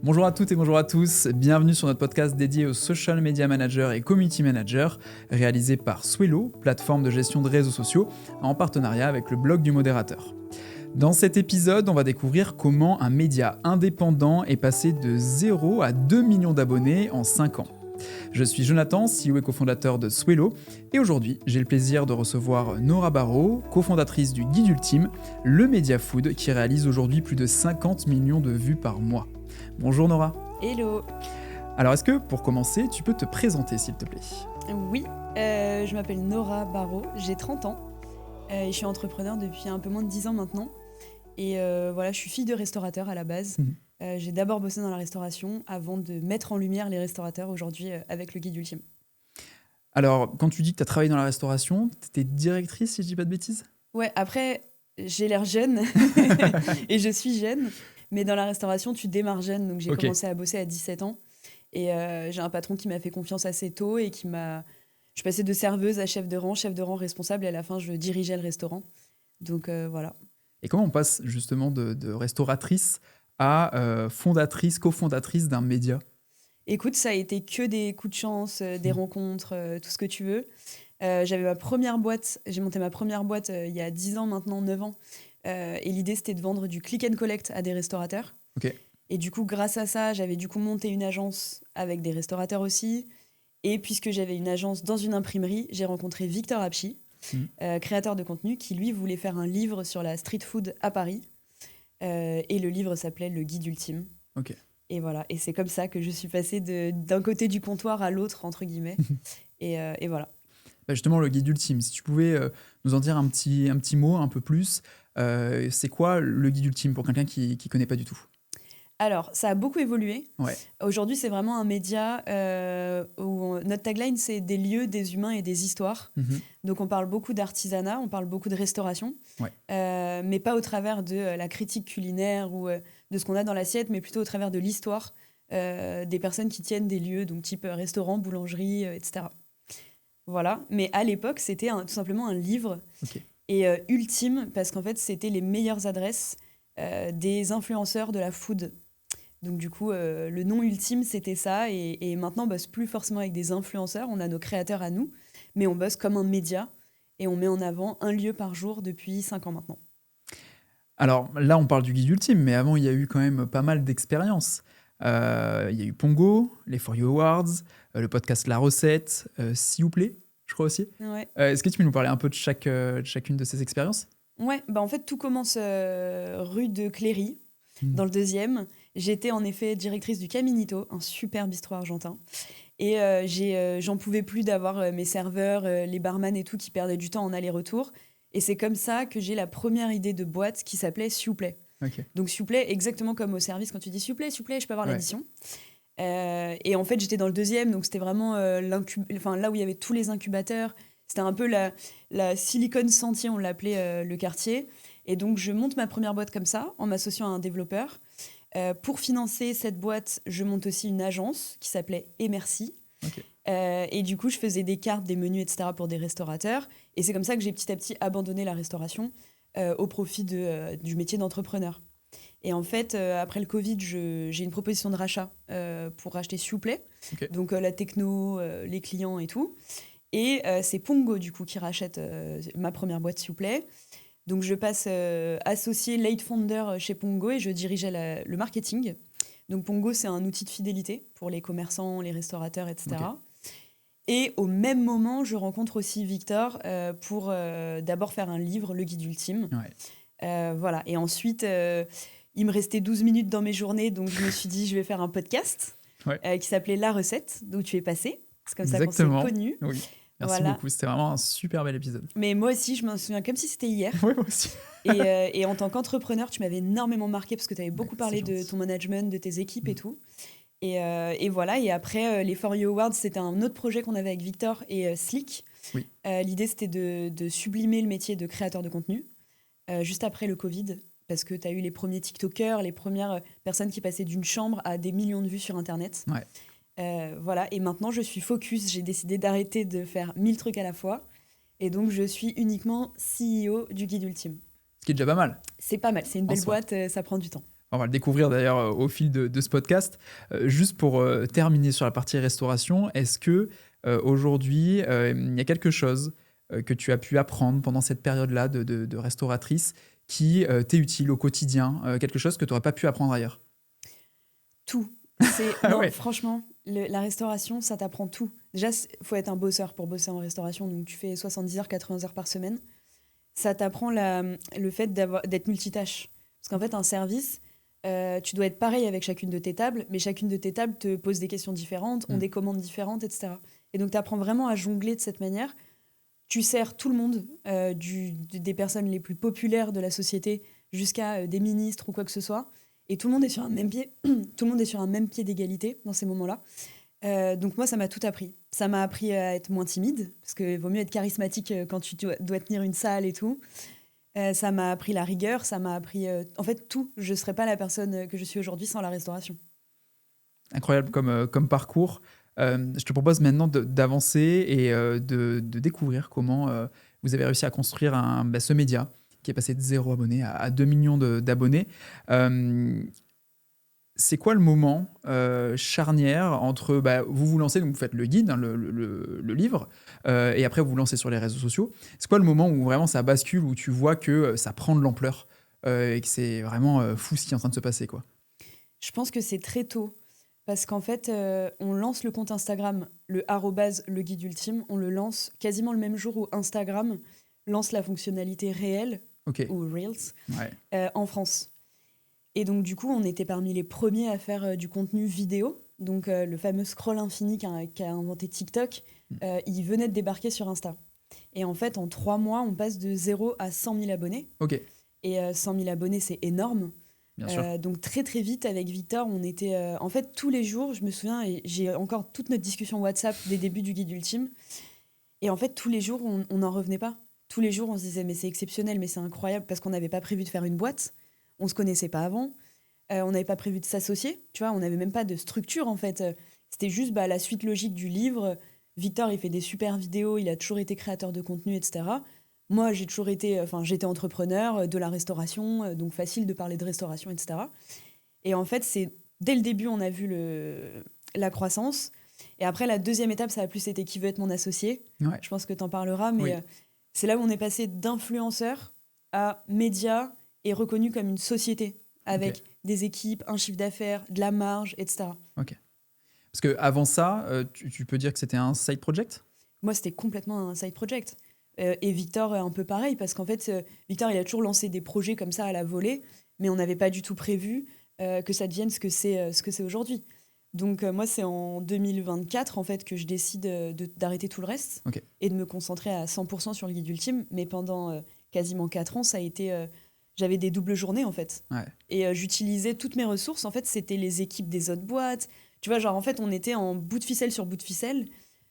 Bonjour à toutes et bonjour à tous, bienvenue sur notre podcast dédié aux social media managers et community managers, réalisé par Swelo, plateforme de gestion de réseaux sociaux, en partenariat avec le blog du modérateur. Dans cet épisode, on va découvrir comment un média indépendant est passé de 0 à 2 millions d'abonnés en 5 ans. Je suis Jonathan, CEO et cofondateur de Swelo, et aujourd'hui, j'ai le plaisir de recevoir Nora Barrault, cofondatrice du Guide Ultime, le média food qui réalise aujourd'hui plus de 50 millions de vues par mois. Bonjour Nora. Hello. Alors est-ce que, pour commencer, tu peux te présenter s'il te plaît ? Oui, je m'appelle Nora Barrault, j'ai 30 ans et je suis entrepreneur depuis un peu moins de 10 ans maintenant. Et voilà, je suis fille de restaurateur à la base. J'ai d'abord bossé dans la restauration avant de mettre en lumière les restaurateurs aujourd'hui avec le Guide Ultime. Alors, quand tu dis que tu as travaillé dans la restauration, tu étais directrice, si je dis pas de bêtises ? Ouais, après, j'ai l'air jeune et je suis jeune. Mais dans la restauration, tu démarres jeune. Donc j'ai commencé à bosser à 17 ans. Et j'ai un patron qui m'a fait confiance assez tôt et qui m'a... Je suis passée de serveuse à chef de rang responsable. Et à la fin, je dirigeais le restaurant. Donc voilà. Et comment on passe justement de restauratrice à fondatrice, cofondatrice d'un média ? Écoute, ça a été que des coups de chance, des rencontres, tout ce que tu veux. J'avais ma première boîte. J'ai monté ma première boîte il y a 10 ans maintenant, 9 ans. Et l'idée, c'était de vendre du click and collect à des restaurateurs. Ok. Et du coup, grâce à ça, j'avais du coup monté une agence avec des restaurateurs aussi. Et puisque j'avais une agence dans une imprimerie, j'ai rencontré Victor Apchi, créateur de contenu, qui lui voulait faire un livre sur la street food à Paris. Et le livre s'appelait Le Guide Ultime. Ok. Et voilà. Et c'est comme ça que je suis passée d'un côté du comptoir à l'autre, entre guillemets. Et voilà. Bah justement, le Guide Ultime, si tu pouvais nous en dire un petit mot, un peu plus, c'est quoi le Guide Ultime pour quelqu'un qui ne connaît pas du tout ? Alors, ça a beaucoup évolué. Ouais. Aujourd'hui, c'est vraiment un média où notre tagline, c'est des lieux, des humains et des histoires. Donc, on parle beaucoup d'artisanat, on parle beaucoup de restauration, mais pas au travers de la critique culinaire ou de ce qu'on a dans l'assiette, mais plutôt au travers de l'histoire des personnes qui tiennent des lieux, donc type restaurant, boulangerie, etc. Voilà. Mais à l'époque, c'était tout simplement un livre. Et ultime, parce qu'en fait, c'était les meilleures adresses des influenceurs de la food. Donc du coup, le nom ultime, c'était ça. Et maintenant, on bosse plus forcément avec des influenceurs. On a nos créateurs à nous, mais on bosse comme un média. Et on met en avant un lieu par jour depuis 5 ans maintenant. Alors là, on parle du Guide Ultime, mais avant, il y a eu quand même pas mal d'expériences. Il y a eu Pongo, les For You Awards, le podcast La Recette, S'il vous plaît, je crois aussi. Ouais. Est-ce que tu peux nous parler un peu de chacune de ces expériences ? Ouais, bah en fait, tout commence rue de Cléry, dans le 2e. J'étais en effet directrice du Caminito, un super bistrot argentin. Et j'en pouvais plus d'avoir mes serveurs, les barman et tout qui perdaient du temps en aller-retour. Et c'est comme ça que j'ai la première idée de boîte qui s'appelait S'il vous plaît. Donc S'il vous plaît, exactement comme au service quand tu dis S'il vous plaît, je peux avoir l'addition. Et en fait, j'étais dans le 2e, donc c'était vraiment là où il y avait tous les incubateurs. C'était un peu la Silicon Sentier, on l'appelait le quartier. Et donc, je monte ma première boîte comme ça, en m'associant à un développeur. Pour financer cette boîte, je monte aussi une agence qui s'appelait Et Merci. Et du coup, je faisais des cartes, des menus, etc. pour des restaurateurs. Et c'est comme ça que j'ai petit à petit abandonné la restauration au profit du métier d'entrepreneur. Et en fait, après le Covid, j'ai une proposition de rachat pour racheter S'il vous plaît. Donc la techno, les clients et tout. Et c'est Pongo, du coup, qui rachète ma première boîte, S'il vous plaît. Donc, je passe associé late founder chez Pongo et je dirigeais le marketing. Donc, Pongo, c'est un outil de fidélité pour les commerçants, les restaurateurs, etc. Et au même moment, je rencontre aussi Victor pour d'abord faire un livre, Le Guide Ultime. Voilà. Et ensuite, il me restait 12 minutes dans mes journées, donc je me suis dit, je vais faire un podcast qui s'appelait La Recette, d'où tu es passé. C'est comme ça qu'on s'est connus. Oui. Merci beaucoup, c'était vraiment un super bel épisode. Mais moi aussi, je m'en souviens comme si c'était hier. Oui, moi aussi. Et en tant qu'entrepreneur, tu m'avais énormément marqué parce que tu avais beaucoup parlé de ton management, de tes équipes et tout. Et voilà, et après, les For You Awards, c'était un autre projet qu'on avait avec Victor et Slick. L'idée, c'était de sublimer le métier de créateur de contenu, juste après le Covid, parce que tu as eu les premiers TikTokers, les premières personnes qui passaient d'une chambre à des millions de vues sur Internet. Voilà, et maintenant je suis focus, j'ai décidé d'arrêter de faire 1000 trucs à la fois et donc je suis uniquement CEO du Guide Ultime. Ce qui est déjà pas mal. C'est pas mal, c'est une belle boîte, ça prend du temps. On va le découvrir d'ailleurs au fil de ce podcast. Juste pour terminer sur la partie restauration, est-ce que aujourd'hui, il y a quelque chose que tu as pu apprendre pendant cette période-là de restauratrice qui t'est utile au quotidien, quelque chose que tu n'aurais pas pu apprendre ailleurs? Tout. Ah Non, ouais. franchement, la restauration, ça t'apprend tout. Déjà, il faut être un bosseur pour bosser en restauration. Donc, tu fais 70 heures, 80 heures par semaine. Ça t'apprend le fait d'être multitâche. Parce qu'en fait, un service, tu dois être pareil avec chacune de tes tables, mais chacune de tes tables te pose des questions différentes, ont des commandes différentes, etc. Et donc, tu apprends vraiment à jongler de cette manière. Tu sers tout le monde, des personnes les plus populaires de la société jusqu'à des ministres ou quoi que ce soit. Et tout le monde est sur un même pied, tout le monde est sur un même pied d'égalité dans ces moments-là. Donc moi, ça m'a tout appris. Ça m'a appris à être moins timide, parce qu'il vaut mieux être charismatique quand tu dois tenir une salle et tout. Ça m'a appris la rigueur, ça m'a appris en fait tout. Je ne serais pas la personne que je suis aujourd'hui sans la restauration. Incroyable comme parcours. Je te propose maintenant d'avancer et de découvrir comment vous avez réussi à construire ce média qui est passé de 0 abonné à 2 millions d'abonnés. Euh, c'est quoi le moment charnière entre vous vous lancez, donc vous faites le guide, hein, le livre, et après vous vous lancez sur les réseaux sociaux. C'est quoi le moment où vraiment ça bascule, où tu vois que ça prend de l'ampleur et que c'est vraiment fou ce qui est en train de se passer, quoi? Je pense que c'est très tôt. Parce qu'en fait, on lance le compte Instagram, le guide ultime, on le lance quasiment le même jour où Instagram lance la fonctionnalité réelle, Ok. ou Reels, Ouais. en France. Et donc, du coup, on était parmi les premiers à faire du contenu vidéo. Donc, le fameux scroll infini qu'a inventé TikTok, il venait de débarquer sur Insta. Et en fait, en 3 mois, on passe de 0 à 100 000 abonnés. Ok. Et 100 000 abonnés, c'est énorme. Bien sûr. Donc très très vite avec Victor, on était en fait tous les jours, je me souviens, et j'ai encore toute notre discussion WhatsApp des débuts du guide ultime. Et en fait tous les jours, on n'en revenait pas. Tous les jours, on se disait mais c'est exceptionnel, mais c'est incroyable parce qu'on n'avait pas prévu de faire une boîte, on se connaissait pas avant, on n'avait pas prévu de s'associer, tu vois, on n'avait même pas de structure en fait. C'était juste la suite logique du livre. Victor, il fait des super vidéos, il a toujours été créateur de contenu, etc. Moi, j'ai toujours été, j'étais entrepreneur de la restauration, donc facile de parler de restauration, etc. Et en fait, c'est dès le début, on a vu la croissance. Et après, la deuxième étape, ça a plus été qui veut être mon associé. Ouais. Je pense que tu en parleras, mais Oui. c'est là où on est passé d'influenceur à média et reconnu comme une société avec Ok. des équipes, un chiffre d'affaires, de la marge, etc. Ok. Parce que avant ça, tu peux dire que c'était un side project? Moi, c'était complètement un side project. Et Victor est un peu pareil, parce qu'en fait, Victor, il a toujours lancé des projets comme ça à la volée, mais on n'avait pas du tout prévu que ça devienne ce que c'est aujourd'hui. Donc moi, c'est en 2024, en fait, que je décide d'arrêter tout le reste Ok. et de me concentrer à 100% sur le guide ultime. Mais pendant quasiment 4 ans, ça a été... j'avais des doubles journées, en fait. Ouais. Et j'utilisais toutes mes ressources. En fait, c'était les équipes des autres boîtes. Tu vois, genre, en fait, on était en bout de ficelle sur bout de ficelle.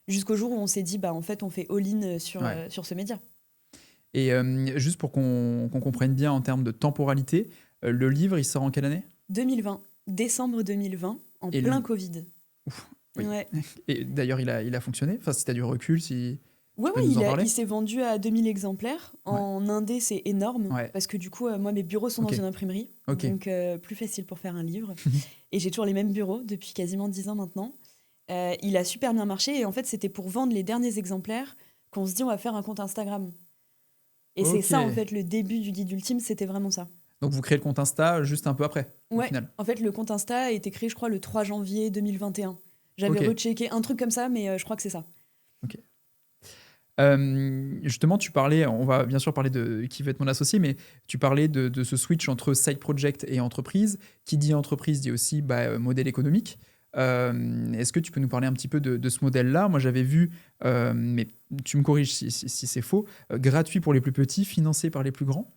Jusqu'au jour où on s'est dit, en fait, on fait all-in Ouais. sur ce média. Et juste pour qu'on comprenne bien en termes de temporalité, le livre, il sort en quelle année? 2020, décembre 2020, en Et plein Covid. Ouf, oui. Ouais, Et d'ailleurs, il a fonctionné. Enfin, si tu as du recul, si ouais, tu peux nous en parler. il s'est vendu à 2000 exemplaires. Ouais. En Indé, c'est énorme, Ouais. parce que du coup, moi, mes bureaux sont dans Ok. une imprimerie, Ok. donc plus facile pour faire un livre. Et j'ai toujours les mêmes bureaux depuis quasiment 10 ans maintenant. Il a super bien marché, et en fait, c'était pour vendre les derniers exemplaires qu'on se dit, on va faire un compte Instagram. Et c'est Ok. ça, en fait, le début du guide ultime, c'était vraiment ça. Donc vous créez le compte Insta juste un peu après, au Ouais, final. en fait, le compte Insta a été créé, je crois, le 3 janvier 2021. J'avais Ok. rechecké un truc comme ça, mais je crois que c'est ça. Ok. Justement, tu parlais, on va bien sûr parler de qui veut être mon associé, mais tu parlais de ce switch entre side project et entreprise. Qui dit entreprise dit aussi modèle économique. Est-ce que tu peux nous parler un petit peu de ce modèle-là? Moi, j'avais vu, mais tu me corriges si c'est faux, gratuit pour les plus petits, financé par les plus grands.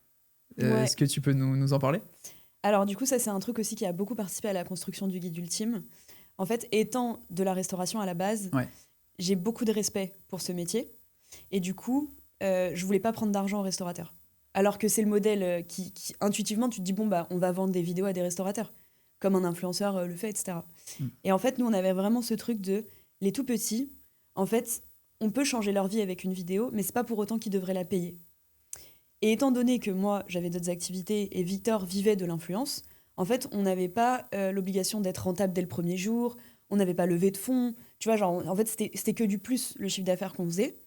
Ouais. Est-ce que tu peux nous en parler? Alors, du coup, ça, c'est un truc aussi qui a beaucoup participé à la construction du guide ultime. En fait, étant de la restauration à la base, Ouais. j'ai beaucoup de respect pour ce métier. Et du coup, je voulais pas prendre d'argent aux restaurateurs. Alors que c'est le modèle qui, intuitivement, tu te dis, bon, on va vendre des vidéos à des restaurateurs, comme un influenceur le fait, etc. Mm. Et en fait, nous, on avait vraiment ce truc de les tout petits, en fait, on peut changer leur vie avec une vidéo, mais c'est pas pour autant qu'ils devraient la payer. Et étant donné que moi, j'avais d'autres activités et Victor vivait de l'influence, en fait, on n'avait pas l'obligation d'être rentable dès le premier jour, on n'avait pas levé de fonds, tu vois, genre, en fait, c'était que du plus le chiffre d'affaires qu'on faisait.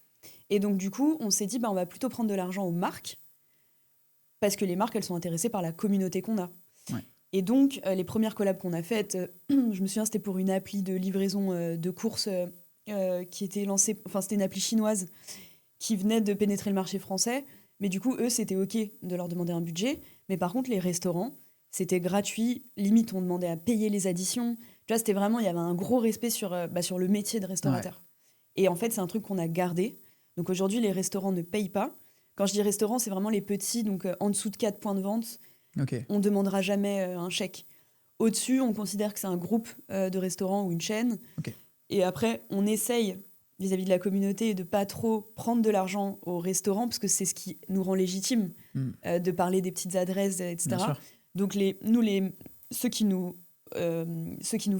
Et donc, du coup, on s'est dit, bah, on va plutôt prendre de l'argent aux marques, parce que les marques, elles sont intéressées par la communauté qu'on a. Ouais. Et donc, les premières collabs qu'on a faites, je me souviens, c'était pour une appli de livraison de courses qui était lancée, enfin, c'était une appli chinoise qui venait de pénétrer le marché français. Mais du coup, eux, c'était OK de leur demander un budget. Mais par contre, les restaurants, c'était gratuit. Limite, on demandait à payer les additions. Tu vois, c'était vraiment, il y avait un gros respect sur le métier de restaurateur. Ouais. Et en fait, c'est un truc qu'on a gardé. Donc aujourd'hui, les restaurants ne payent pas. Quand je dis restaurant, c'est vraiment les petits, donc en dessous de 4 points de vente. Okay. On ne demandera jamais un chèque. Au-dessus, on considère que c'est un groupe de restaurants ou une chaîne. Okay. Et après, on essaye, vis-à-vis de la communauté, de pas trop prendre de l'argent au restaurant, parce que c'est ce qui nous rend légitimes, de parler des petites adresses, etc. Donc ceux qui nous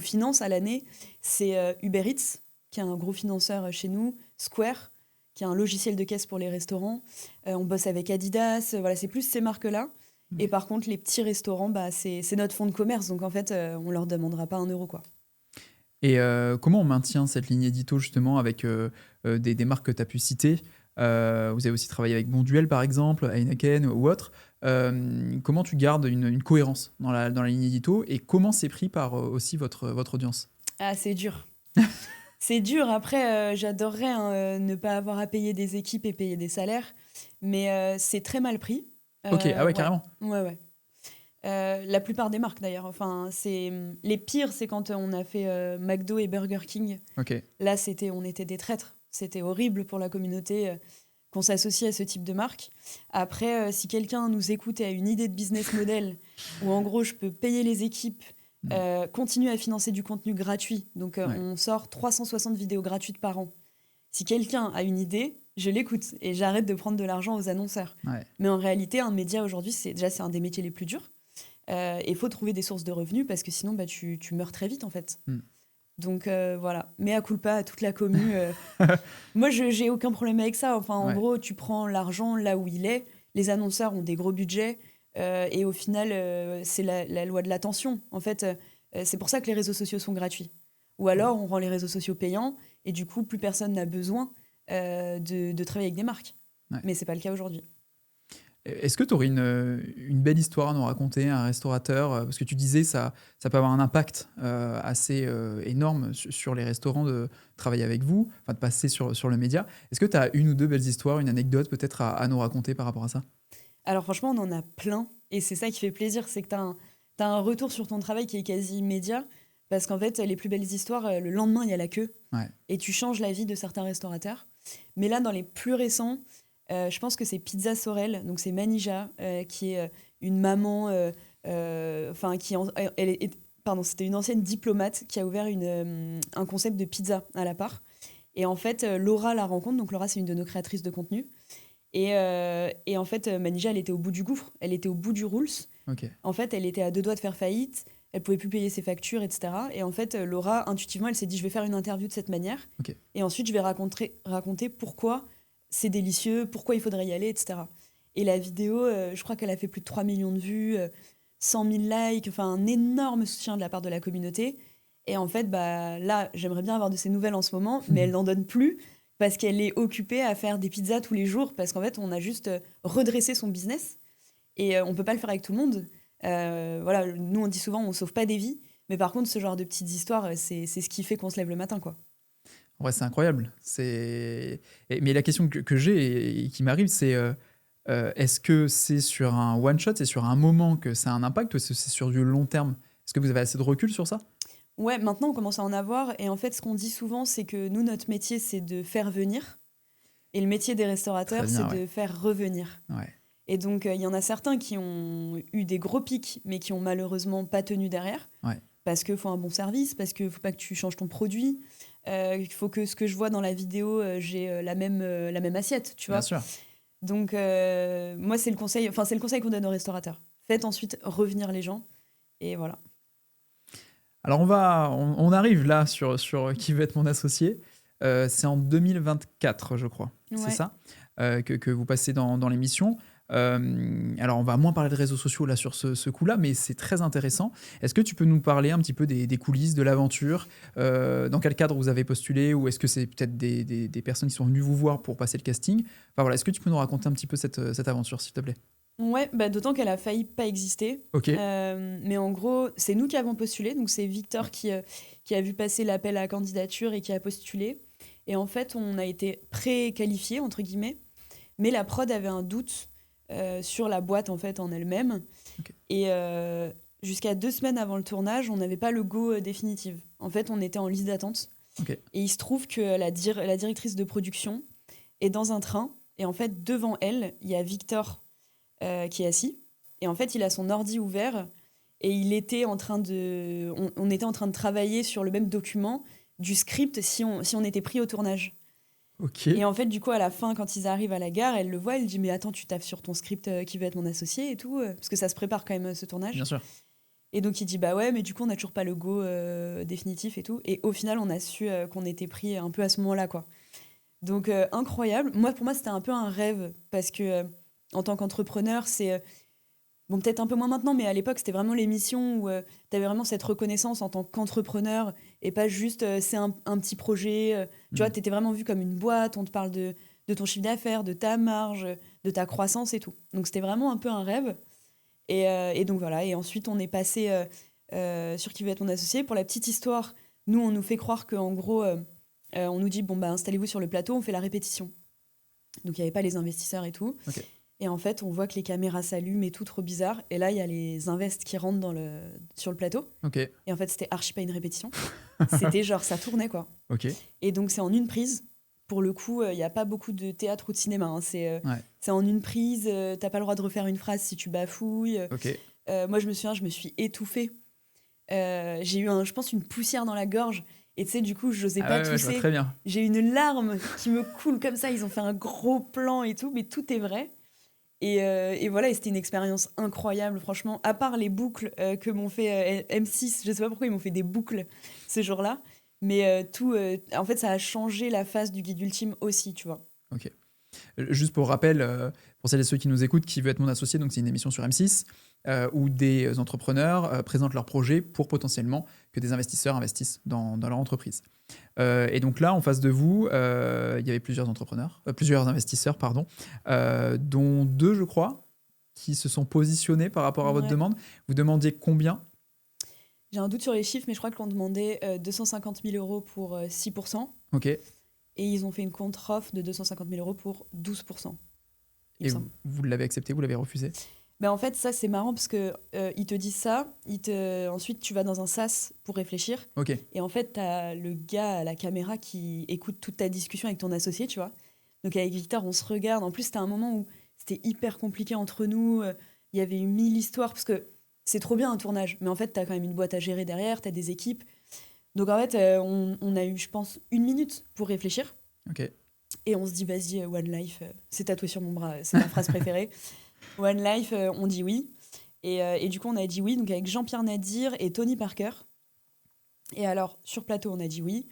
financent à l'année, c'est Uber Eats, qui est un gros financeur chez nous, Square, qui est un logiciel de caisse pour les restaurants. On bosse avec Adidas, voilà, c'est plus ces marques-là. Et par contre, les petits restaurants, bah, c'est notre fonds de commerce. Donc, en fait, on ne leur demandera pas 1 euro, quoi. Et comment on maintient cette ligne édito, justement, avec des marques que tu as pu citer vous avez aussi travaillé avec Bonduel, par exemple, Heineken ou autre. Comment tu gardes une cohérence dans la ligne édito et comment c'est pris par aussi votre audience? Ah, c'est dur. C'est dur. Après, j'adorerais ne pas avoir à payer des équipes et payer des salaires. Mais c'est très mal pris. Ok, ah ouais, carrément. Ouais. La plupart des marques d'ailleurs. Enfin, les pires, c'est quand on a fait McDo et Burger King. Okay. Là, on était des traîtres. C'était horrible pour la communauté qu'on s'associe à ce type de marque. Après, si quelqu'un nous écoute et a une idée de business model où en gros je peux payer les équipes, continuer à financer du contenu gratuit. Donc on sort 360 vidéos gratuites par an. Si quelqu'un a une idée, je l'écoute et j'arrête de prendre de l'argent aux annonceurs. Ouais. Mais en réalité, un média aujourd'hui, c'est un des métiers les plus durs. Il faut trouver des sources de revenus parce que sinon, bah, tu meurs très vite en fait. Donc voilà, mea culpa à toute la commu. Moi, j'ai aucun problème avec ça. Enfin, en gros, tu prends l'argent là où il est. Les annonceurs ont des gros budgets et au final, c'est la loi de l'attention. En fait, c'est pour ça que les réseaux sociaux sont gratuits. Ou alors, on rend les réseaux sociaux payants et du coup, plus personne n'a besoin de travailler avec des marques. Ouais. Mais c'est pas le cas aujourd'hui. Est-ce que tu aurais une belle histoire à nous raconter, un restaurateur? Parce que tu disais ça peut avoir un impact assez énorme sur les restaurants de travailler avec vous, de passer sur le média. Est-ce que tu as une ou deux belles histoires, une anecdote peut-être à nous raconter par rapport à ça? Alors franchement, on en a plein. Et c'est ça qui fait plaisir, c'est que tu as un retour sur ton travail qui est quasi immédiat. Parce qu'en fait, les plus belles histoires, le lendemain, il y a la queue. Ouais. Et tu changes la vie de certains restaurateurs. Mais là, dans les plus récents, je pense que c'est Pizza Sorel, donc c'est Manija, qui est une maman, c'était une ancienne diplomate qui a ouvert un concept de pizza à la part. Et en fait, Laura la rencontre, donc Laura c'est une de nos créatrices de contenu. Et en fait, Manija, elle était au bout du gouffre, elle était au bout du rules. Okay. En fait, elle était à 2 doigts de faire faillite, elle pouvait plus payer ses factures, etc. Et en fait, Laura, intuitivement, elle s'est dit, je vais faire une interview de cette manière. Okay. Et ensuite, je vais raconter pourquoi c'est délicieux, pourquoi il faudrait y aller, etc. Et la vidéo, je crois qu'elle a fait plus de 3 millions de vues, 100 000 likes, enfin un énorme soutien de la part de la communauté. Et en fait, bah, là, j'aimerais bien avoir de ses nouvelles en ce moment, mais elle n'en donne plus parce qu'elle est occupée à faire des pizzas tous les jours, parce qu'en fait, on a juste redressé son business et on ne peut pas le faire avec tout le monde. Voilà, nous, on dit souvent, on ne sauve pas des vies, mais par contre, ce genre de petites histoires, c'est ce qui fait qu'on se lève le matin, quoi. Ouais, c'est incroyable. Mais la question que j'ai et qui m'arrive, c'est est-ce que c'est sur un one-shot, c'est sur un moment que ça a un impact ou est-ce que c'est sur du long terme? Est-ce que vous avez assez de recul sur ça? Ouais, maintenant, on commence à en avoir. Et en fait, ce qu'on dit souvent, c'est que nous, notre métier, c'est de faire venir. Et le métier des restaurateurs, c'est de faire revenir. Ouais. Et donc, il y en a certains qui ont eu des gros pics, mais qui ont malheureusement pas tenu derrière. Ouais. Parce qu'il faut un bon service, parce qu'il ne faut pas que tu changes ton produit. Il faut que ce que je vois dans la vidéo, j'ai la même assiette, tu vois. Bien sûr. Donc, moi, c'est le conseil qu'on donne aux restaurateurs. Faites ensuite revenir les gens. Et voilà. Alors, on arrive là sur qui veut être mon associé. C'est en 2024, je crois. Ouais. C'est ça que vous passez dans l'émission. Alors, on va moins parler de réseaux sociaux là sur ce coup-là, mais c'est très intéressant. Est-ce que tu peux nous parler un petit peu des coulisses de l'aventure? Dans quel cadre vous avez postulé? Ou est-ce que c'est peut-être des personnes qui sont venues vous voir pour passer le casting? Enfin voilà, est-ce que tu peux nous raconter un petit peu cette aventure, s'il te plaît? Ouais, bah, d'autant qu'elle a failli pas exister. Ok, Mais en gros, c'est nous qui avons postulé. Donc, c'est Victor qui a vu passer l'appel à candidature et qui a postulé. Et en fait, on a été pré-qualifiés, entre guillemets. Mais la prod avait un doute sur la boîte en fait en elle-même. ok, Et jusqu'à 2 semaines avant le tournage, on n'avait pas le go définitif. En fait, on était en liste d'attente. ok. Et il se trouve que la directrice de production est dans un train. Et en fait, devant elle, il y a Victor qui est assis. Et en fait, il a son ordi ouvert. Et il était en train de... on était en train de travailler sur le même document du script si on était pris au tournage. Ok, Et en fait, du coup, à la fin, quand ils arrivent à la gare, elle le voit, elle dit mais attends, tu taffes sur ton script qui veut être mon associé et tout, parce que ça se prépare quand même ce tournage. bien sûr. Et donc il dit bah ouais, mais du coup, on n'a toujours pas le go définitif et tout. Et au final, on a su qu'on était pris un peu à ce moment-là, quoi. Donc incroyable. Pour moi, c'était un peu un rêve parce que en tant qu'entrepreneur, c'est bon, peut-être un peu moins maintenant, mais à l'époque, c'était vraiment l'émission où tu avais vraiment cette reconnaissance en tant qu'entrepreneur et pas juste c'est un petit projet. Tu vois, tu étais vraiment vu comme une boîte, on te parle de ton chiffre d'affaires, de ta marge, de ta croissance et tout. Donc, c'était vraiment un peu un rêve. Et donc, voilà. Et ensuite, on est passé sur Qui veut être mon associé. Pour la petite histoire, nous, on nous fait croire qu'en gros, on nous dit bon, bah, installez-vous sur le plateau, on fait la répétition. Donc, il n'y avait pas les investisseurs et tout. Ok. Et en fait, on voit que les caméras s'allument et tout, trop bizarre. Et là, il y a les invests qui rentrent sur le plateau. Ok, Et en fait, c'était archi pas une répétition. C'était genre, ça tournait, quoi. ok, Et donc, c'est en une prise. Pour le coup, il n'y a pas beaucoup de théâtre ou de cinéma, hein. ouais, C'est en une prise. T'as pas le droit de refaire une phrase si tu bafouilles. ok. Moi, je me souviens, je me suis étouffée. J'ai eu, je pense, une poussière dans la gorge. Et tu sais, du coup, j'osais Ah pas ouais, ouais, je vois tousser. très bien. J'ai une larme qui me coule comme ça. Ils ont fait un gros plan et tout, mais tout est vrai. Et voilà, et c'était une expérience incroyable, franchement. À part les boucles que m'ont fait M6, je sais pas pourquoi ils m'ont fait des boucles ce jour-là, mais en fait, ça a changé la face du guide ultime aussi, tu vois. Ok. Juste pour rappel, pour celles et ceux qui nous écoutent, Qui veut être mon associé, donc c'est une émission sur M6 où des entrepreneurs présentent leurs projets pour potentiellement que des investisseurs investissent dans leur entreprise. Et donc là, en face de vous, il y avait plusieurs investisseurs, pardon, dont 2, je crois, qui se sont positionnés par rapport à votre Ouais. demande. Vous demandiez combien? J'ai un doute sur les chiffres, mais je crois qu'on demandait 250 000 euros pour 6%, Ok. et ils ont fait une contre-offre de 250 000 euros pour 12%, il Et me semble. vous l'avez accepté, vous l'avez refusé? Ben en fait, ça, c'est marrant parce que ils te disent ça, ensuite, tu vas dans un sas pour réfléchir. Ok. Et en fait, t'as le gars à la caméra qui écoute toute ta discussion avec ton associé, tu vois. Donc avec Victor, on se regarde. En plus, c'était un moment où c'était hyper compliqué entre nous. Il y avait eu 1000 histoires, parce que c'est trop bien un tournage. Mais en fait, t'as quand même une boîte à gérer derrière, t'as des équipes. Donc en fait, on a eu, je pense, 1 minute pour réfléchir. Ok. Et on se dit, vas-y, One Life, c'est tatoué sur mon bras, c'est ma phrase préférée. One Life, on dit oui. Et du coup, on a dit oui, donc avec Jean-Pierre Nadir et Tony Parker. Et alors, sur plateau, on a dit oui.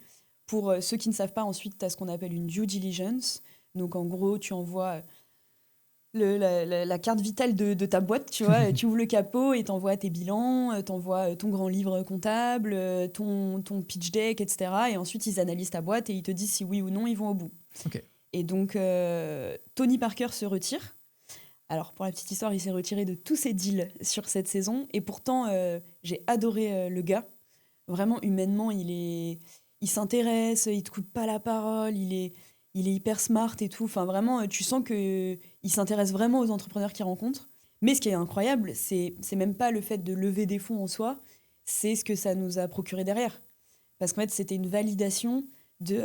Pour ceux qui ne savent pas, ensuite, tu as ce qu'on appelle une due diligence. Donc, en gros, tu envoies la carte vitale de ta boîte, tu vois. Tu ouvres le capot et t'envoies tes bilans, t'envoies ton grand livre comptable, ton pitch deck, etc. Et ensuite, ils analysent ta boîte et ils te disent si oui ou non, ils vont au bout. Ok. Et donc, Tony Parker se retire. Alors, pour la petite histoire, il s'est retiré de tous ses deals sur cette saison. Et pourtant, j'ai adoré le gars. Vraiment, humainement, il s'intéresse, il te coupe pas la parole, il est hyper smart et tout. Enfin, vraiment, tu sens qu'il s'intéresse vraiment aux entrepreneurs qu'il rencontre. Mais ce qui est incroyable, c'est même pas le fait de lever des fonds en soi, c'est ce que ça nous a procuré derrière. Parce qu'en fait, c'était une validation de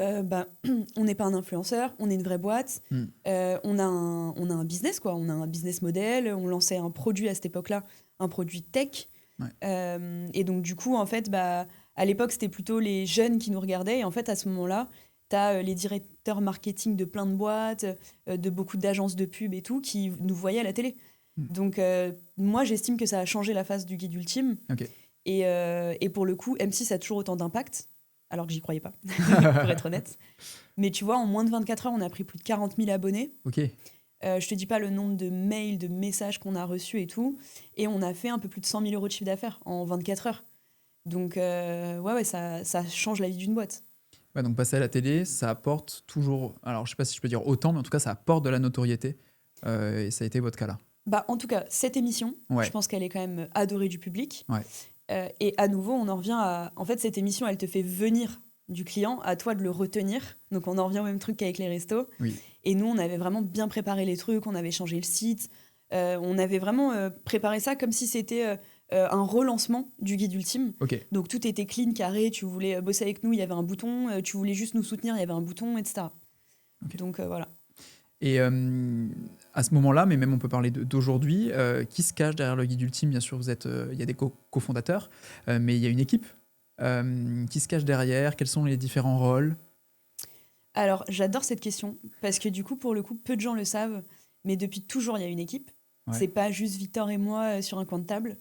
on n'est pas un influenceur, on est une vraie boîte, on a un business, quoi. On a un business model, on lançait un produit à cette époque-là, un produit tech. Ouais. Et donc, du coup, en fait, à l'époque, c'était plutôt les jeunes qui nous regardaient. Et en fait, à ce moment-là, tu as les directeurs marketing de plein de boîtes, de beaucoup d'agences de pub et tout, qui nous voyaient à la télé. Donc, moi, j'estime que ça a changé la face du guide ultime. Ok. Et pour le coup, M6 a toujours autant d'impact, alors que j'y croyais pas, pour être honnête. Mais tu vois, en moins de 24 heures, on a pris plus de 40 000 abonnés. Ok. Je te dis pas le nombre de mails, de messages qu'on a reçus et tout. Et on a fait un peu plus de 100 000 euros de chiffre d'affaires en 24 heures. Donc, ouais, ça change la vie d'une boîte. Ouais, donc passer à la télé, ça apporte toujours, alors je sais pas si je peux dire autant, mais en tout cas ça apporte de la notoriété, et ça a été votre cas là. Bah, en tout cas, cette émission, Ouais. je pense qu'elle est quand même adorée du public. Ouais. Et à nouveau, on en revient à... En fait, cette émission, elle te fait venir du client, à toi de le retenir. Donc, on en revient au même truc qu'avec les restos. Oui. Et nous, on avait vraiment bien préparé les trucs, on avait changé le site. On avait vraiment préparé ça comme si c'était un relancement du guide ultime. Ok. Donc, tout était clean, carré. Tu voulais bosser avec nous, il y avait un bouton. Tu voulais juste nous soutenir, il y avait un bouton, etc. Ok. Donc, voilà. Et à ce moment-là, mais même on peut parler d'aujourd'hui, qui se cache derrière le guide ultime? Bien sûr, vous êtes, il y a des cofondateurs, mais il y a une équipe qui se cache derrière. Quels sont les différents rôles? Alors, j'adore cette question parce que du coup, pour le coup, peu de gens le savent, mais depuis toujours, il y a une équipe. Ouais. C'est pas juste Victor et moi sur un coin de table.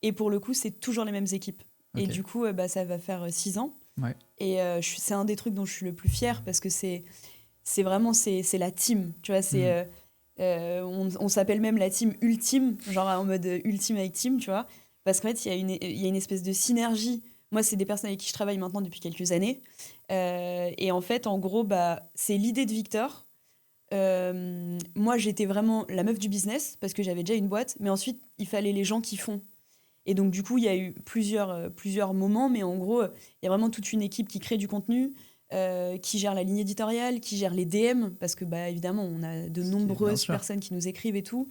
Et pour le coup, c'est toujours les mêmes équipes. Ok. Et du coup, ça va faire 6 ans. Ouais. Et c'est un des trucs dont je suis le plus fière parce que c'est vraiment c'est la team. Tu vois, on s'appelle même la team ultime, genre en mode ultimate team, tu vois. Parce qu'en fait, il y a une espèce de synergie. Moi, c'est des personnes avec qui je travaille maintenant depuis quelques années. Et en fait, en gros, c'est l'idée de Victor. Moi, j'étais vraiment la meuf du business parce que j'avais déjà une boîte. Mais ensuite, il fallait les gens qui font. Et donc, du coup, il y a eu plusieurs moments. Mais en gros, il y a vraiment toute une équipe qui crée du contenu, qui gère la ligne éditoriale, qui gère les DM. Parce que, évidemment, on a de nombreuses personnes qui nous écrivent et tout.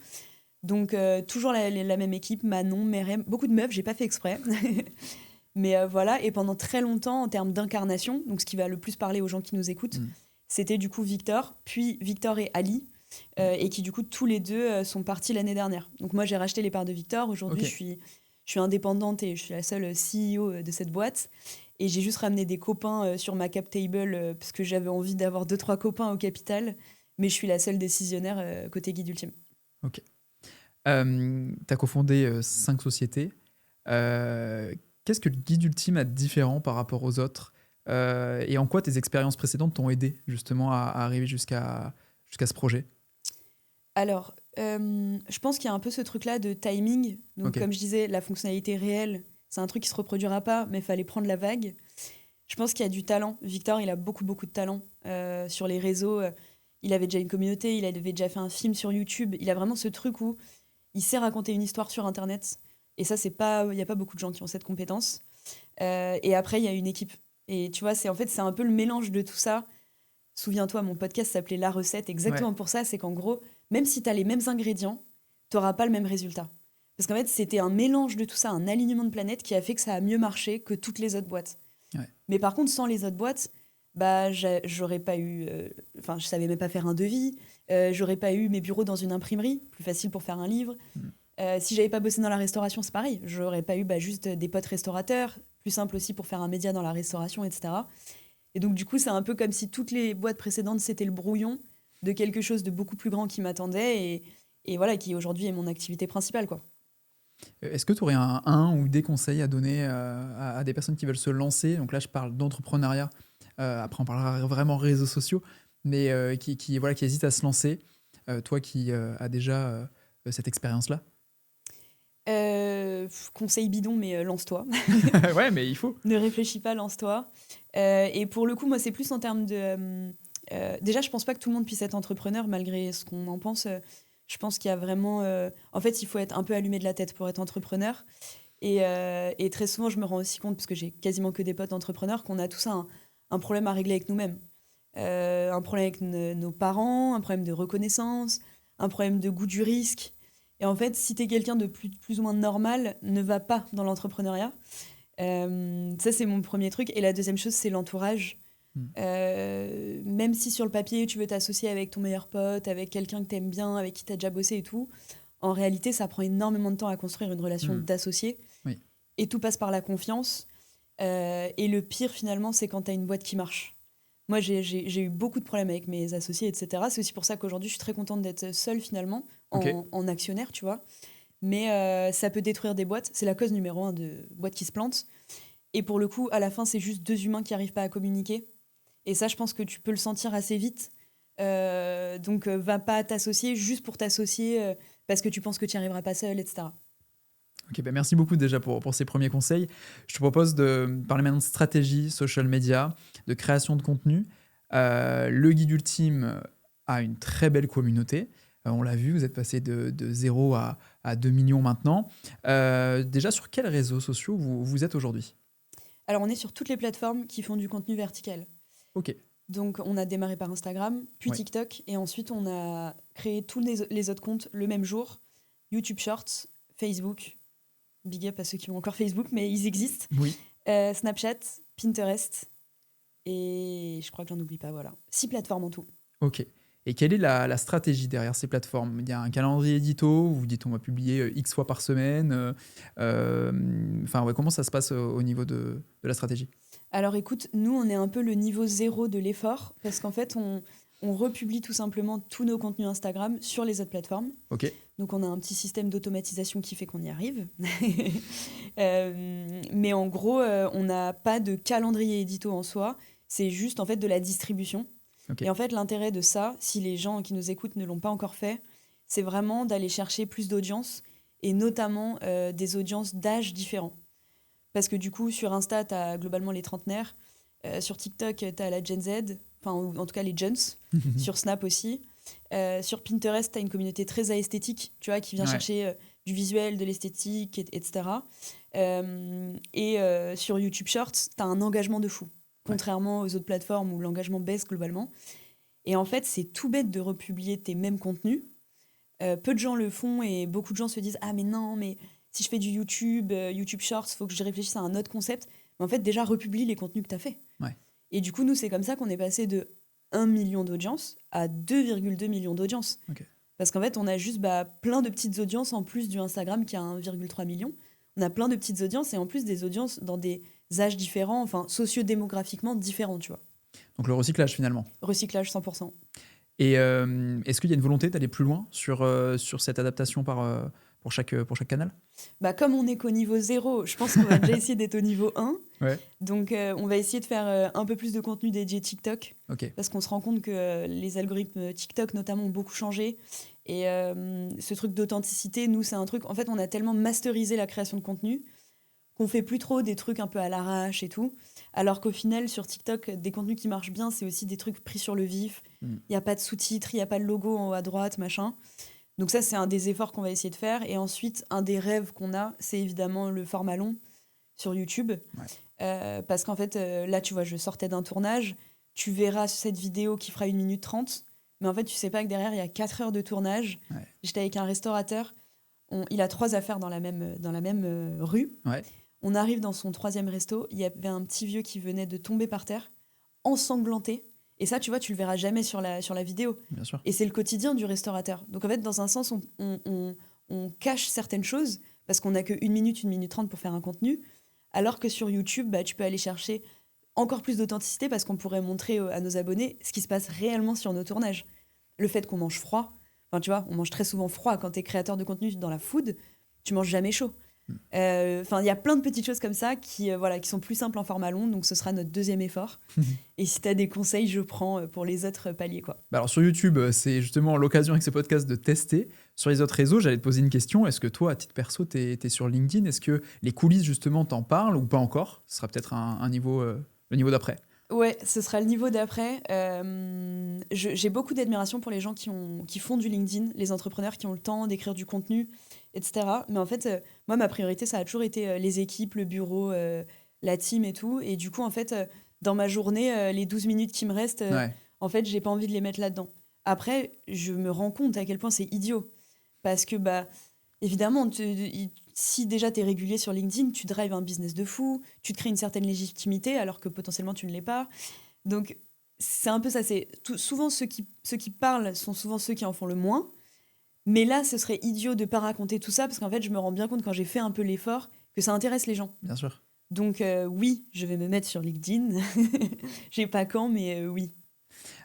Donc, toujours la même équipe, Manon, Merem, beaucoup de meufs, j'ai pas fait exprès. Mais voilà, et pendant très longtemps, en termes d'incarnation, donc ce qui va le plus parler aux gens qui nous écoutent, c'était du coup Victor, puis Victor et Ali, et qui du coup tous les deux sont partis l'année dernière. Donc moi j'ai racheté les parts de Victor, aujourd'hui je suis indépendante et je suis la seule CEO de cette boîte. Et j'ai juste ramené des copains sur ma cap table parce que j'avais envie d'avoir 2-3 copains au capital, mais je suis la seule décisionnaire côté Guide Ultime. Ok. Tu as cofondé 5 sociétés. Qu'est-ce que le Guide Ultime a de différent par rapport aux autres, et en quoi tes expériences précédentes t'ont aidé justement à arriver jusqu'à ce projet? Alors, je pense qu'il y a un peu ce truc-là de timing. Donc, comme je disais, la fonctionnalité réelle, c'est un truc qui se reproduira pas, mais il fallait prendre la vague. Je pense qu'il y a du talent. Victor, il a beaucoup, beaucoup de talent sur les réseaux. Il avait déjà une communauté, il avait déjà fait un film sur YouTube. Il a vraiment ce truc où il sait raconter une histoire sur Internet. Et ça, il n'y a pas beaucoup de gens qui ont cette compétence. Et après, il y a une équipe. Et tu vois, c'est un peu le mélange de tout ça. Souviens-toi, mon podcast s'appelait La Recette, exactement pour ça. C'est qu'en gros, même si tu as les mêmes ingrédients, tu n'auras pas le même résultat. Parce qu'en fait, c'était un mélange de tout ça, un alignement de planètes qui a fait que ça a mieux marché que toutes les autres boîtes. Ouais. Mais par contre, sans les autres boîtes, j'aurais pas eu... je savais même pas faire un devis. J'aurais pas eu mes bureaux dans une imprimerie, plus facile pour faire un livre. Si j'avais pas bossé dans la restauration, c'est pareil. J'aurais pas eu juste des potes restaurateurs, plus simple aussi pour faire un média dans la restauration, etc. Et donc, du coup, c'est un peu comme si toutes les boîtes précédentes, c'était le brouillon de quelque chose de beaucoup plus grand qui m'attendait et voilà, qui aujourd'hui est mon activité principale, quoi. Est-ce que tu aurais un ou des conseils à donner à des personnes qui veulent se lancer? Donc là, je parle d'entrepreneuriat. Après, on parlera vraiment réseaux sociaux, mais qui hésitent à se lancer. Toi qui as déjà cette expérience-là. Conseil bidon, mais lance-toi. Ouais, mais il faut. Ne réfléchis pas, lance-toi. Et pour le coup, moi, c'est plus en termes de... déjà, je pense pas que tout le monde puisse être entrepreneur, malgré ce qu'on en pense. Je pense qu'il y a vraiment... en fait, il faut être un peu allumé de la tête pour être entrepreneur. Et très souvent, je me rends aussi compte, parce que j'ai quasiment que des potes entrepreneurs, qu'on a tous un problème à régler avec nous-mêmes. Un problème avec nos parents, un problème de reconnaissance, un problème de goût du risque. Et en fait, si tu es quelqu'un de plus ou moins normal, ne va pas dans l'entrepreneuriat. Ça, c'est mon premier truc. Et la deuxième chose, c'est l'entourage. Même si sur le papier, tu veux t'associer avec ton meilleur pote, avec quelqu'un que tu aimes bien, avec qui tu as déjà bossé et tout, en réalité, ça prend énormément de temps à construire une relation d'associé. Oui. Et tout passe par la confiance. Et le pire, finalement, c'est quand tu as une boîte qui marche. Moi, j'ai eu beaucoup de problèmes avec mes associés, etc. C'est aussi pour ça qu'aujourd'hui, je suis très contente d'être seule, finalement, en actionnaire, tu vois. Mais ça peut détruire des boîtes. C'est la cause numéro 1 de boîtes qui se plantent. Et pour le coup, à la fin, c'est juste 2 humains qui n'arrivent pas à communiquer. Et ça, je pense que tu peux le sentir assez vite. Donc, va pas t'associer juste pour t'associer parce que tu penses que tu n'y arriveras pas seul, etc. Ok, bah merci beaucoup déjà pour ces premiers conseils. Je te propose de parler maintenant de stratégie, social media, de création de contenu. Le guide ultime a une très belle communauté. On l'a vu, vous êtes passé de 0 à 2 millions maintenant. Déjà, sur quels réseaux sociaux vous êtes aujourd'hui? Alors, on est sur toutes les plateformes qui font du contenu vertical. Ok, Donc, on a démarré par Instagram, puis ouais. TikTok, et ensuite, on a créé tous les autres comptes le même jour. YouTube Shorts, Facebook, big up à ceux qui ont encore Facebook, mais ils existent. Oui. Snapchat, Pinterest, et je crois que j'en oublie pas, voilà. 6 plateformes en tout. Ok. Et quelle est la stratégie derrière ces plateformes? Il y a un calendrier édito, où vous dites on va publier X fois par semaine. Enfin, ouais, comment ça se passe au niveau de la stratégie? Alors écoute, nous, on est un peu le niveau zéro de l'effort, parce qu'en fait, on republie tout simplement tous nos contenus Instagram sur les autres plateformes. Ok, Donc on a un petit système d'automatisation qui fait qu'on y arrive. Mais en gros, on n'a pas de calendrier édito en soi, c'est juste en fait de la distribution. ok. Et en fait, l'intérêt de ça, si les gens qui nous écoutent ne l'ont pas encore fait, c'est vraiment d'aller chercher plus d'audience, et notamment des audiences d'âge différents. Parce que du coup, sur Insta, tu as globalement les trentenaires. Sur TikTok, tu as la Gen Z, enfin, ou en tout cas les jeunes. Sur Snap aussi. Sur Pinterest, tu as une communauté très esthétique, tu vois, qui vient Ouais. chercher du visuel, de l'esthétique, etc. Sur YouTube Shorts, tu as un engagement de fou. Contrairement aux autres plateformes où l'engagement baisse globalement. Et en fait, c'est tout bête de republier tes mêmes contenus. Peu de gens le font et beaucoup de gens se disent « Ah mais non, mais si je fais du YouTube, YouTube Shorts, il faut que je réfléchisse à un autre concept. » Mais en fait, déjà, republie les contenus que tu as fait. Ouais. Et du coup, nous, c'est comme ça qu'on est passé de 1 million d'audience à 2,2 millions d'audience. Ok. Parce qu'en fait, on a juste plein de petites audiences en plus du Instagram qui a 1,3 million. On a plein de petites audiences et en plus des audiences dans des âges différents, enfin sociodémographiquement différents, tu vois. Donc le recyclage finalement. Recyclage 100%. Et est-ce qu'il y a une volonté d'aller plus loin sur cette adaptation pour chaque canal? Comme on est qu'au niveau 0, je pense qu'on va déjà essayer d'être au niveau 1. Ouais. Donc, on va essayer de faire un peu plus de contenu dédié TikTok. Ok. Parce qu'on se rend compte que les algorithmes TikTok, notamment, ont beaucoup changé. Et ce truc d'authenticité, nous, c'est un truc... En fait, on a tellement masterisé la création de contenu qu'on fait plus trop des trucs un peu à l'arrache et tout. Alors qu'au final, sur TikTok, des contenus qui marchent bien, c'est aussi des trucs pris sur le vif. Il n'y a pas de sous-titres, il n'y a pas de logo en haut à droite, machin. Donc ça, c'est un des efforts qu'on va essayer de faire. Et ensuite, un des rêves qu'on a, c'est évidemment le format long sur YouTube. Ouais. Parce qu'en fait, là, tu vois, je sortais d'un tournage. Tu verras cette vidéo qui fera 1 minute 30. Mais en fait, tu sais pas que derrière, il y a 4 heures de tournage. Ouais. J'étais avec un restaurateur. Il a 3 affaires dans la même rue. Ouais. On arrive dans son 3e resto. Il y avait un petit vieux qui venait de tomber par terre, ensanglanté. Et ça, tu vois, tu le verras jamais sur la vidéo. Bien sûr. Et c'est le quotidien du restaurateur. Donc en fait, dans un sens, on cache certaines choses parce qu'on n'a que 1 minute, 1 minute 30 pour faire un contenu. Alors que sur YouTube, tu peux aller chercher encore plus d'authenticité parce qu'on pourrait montrer à nos abonnés ce qui se passe réellement sur nos tournages. Le fait qu'on mange froid, enfin tu vois, on mange très souvent froid quand tu es créateur de contenu dans la food, tu manges jamais chaud. Enfin, il y a plein de petites choses comme ça qui sont plus simples en format long, donc ce sera notre 2e effort. Et si tu as des conseils, je prends pour les autres paliers, quoi. Alors sur YouTube, c'est justement l'occasion avec ce podcast de tester. Sur les autres réseaux, j'allais te poser une question. Est-ce que toi, à titre perso, tu es sur LinkedIn? Est-ce que les coulisses, justement, t'en parlent ou pas encore? Ce sera peut-être un niveau, le niveau d'après. Ouais, ce sera le niveau d'après. J'ai beaucoup d'admiration pour les gens qui font du LinkedIn, les entrepreneurs qui ont le temps d'écrire du contenu, etc. Mais en fait, moi, ma priorité, ça a toujours été les équipes, le bureau, la team et tout. Et du coup, en fait, dans ma journée, les 12 minutes qui me restent, Ouais. en fait, j'ai pas envie de les mettre là-dedans. Après, je me rends compte à quel point c'est idiot. Parce que, évidemment, si déjà tu es régulier sur LinkedIn, tu drives un business de fou, tu te crées une certaine légitimité alors que potentiellement tu ne l'es pas. Donc, c'est un peu ça. Souvent, ceux qui parlent sont souvent ceux qui en font le moins. Mais là, ce serait idiot de ne pas raconter tout ça parce qu'en fait, je me rends bien compte quand j'ai fait un peu l'effort que ça intéresse les gens. Bien sûr. Donc, oui, je vais me mettre sur LinkedIn. J'ai pas quand, mais oui.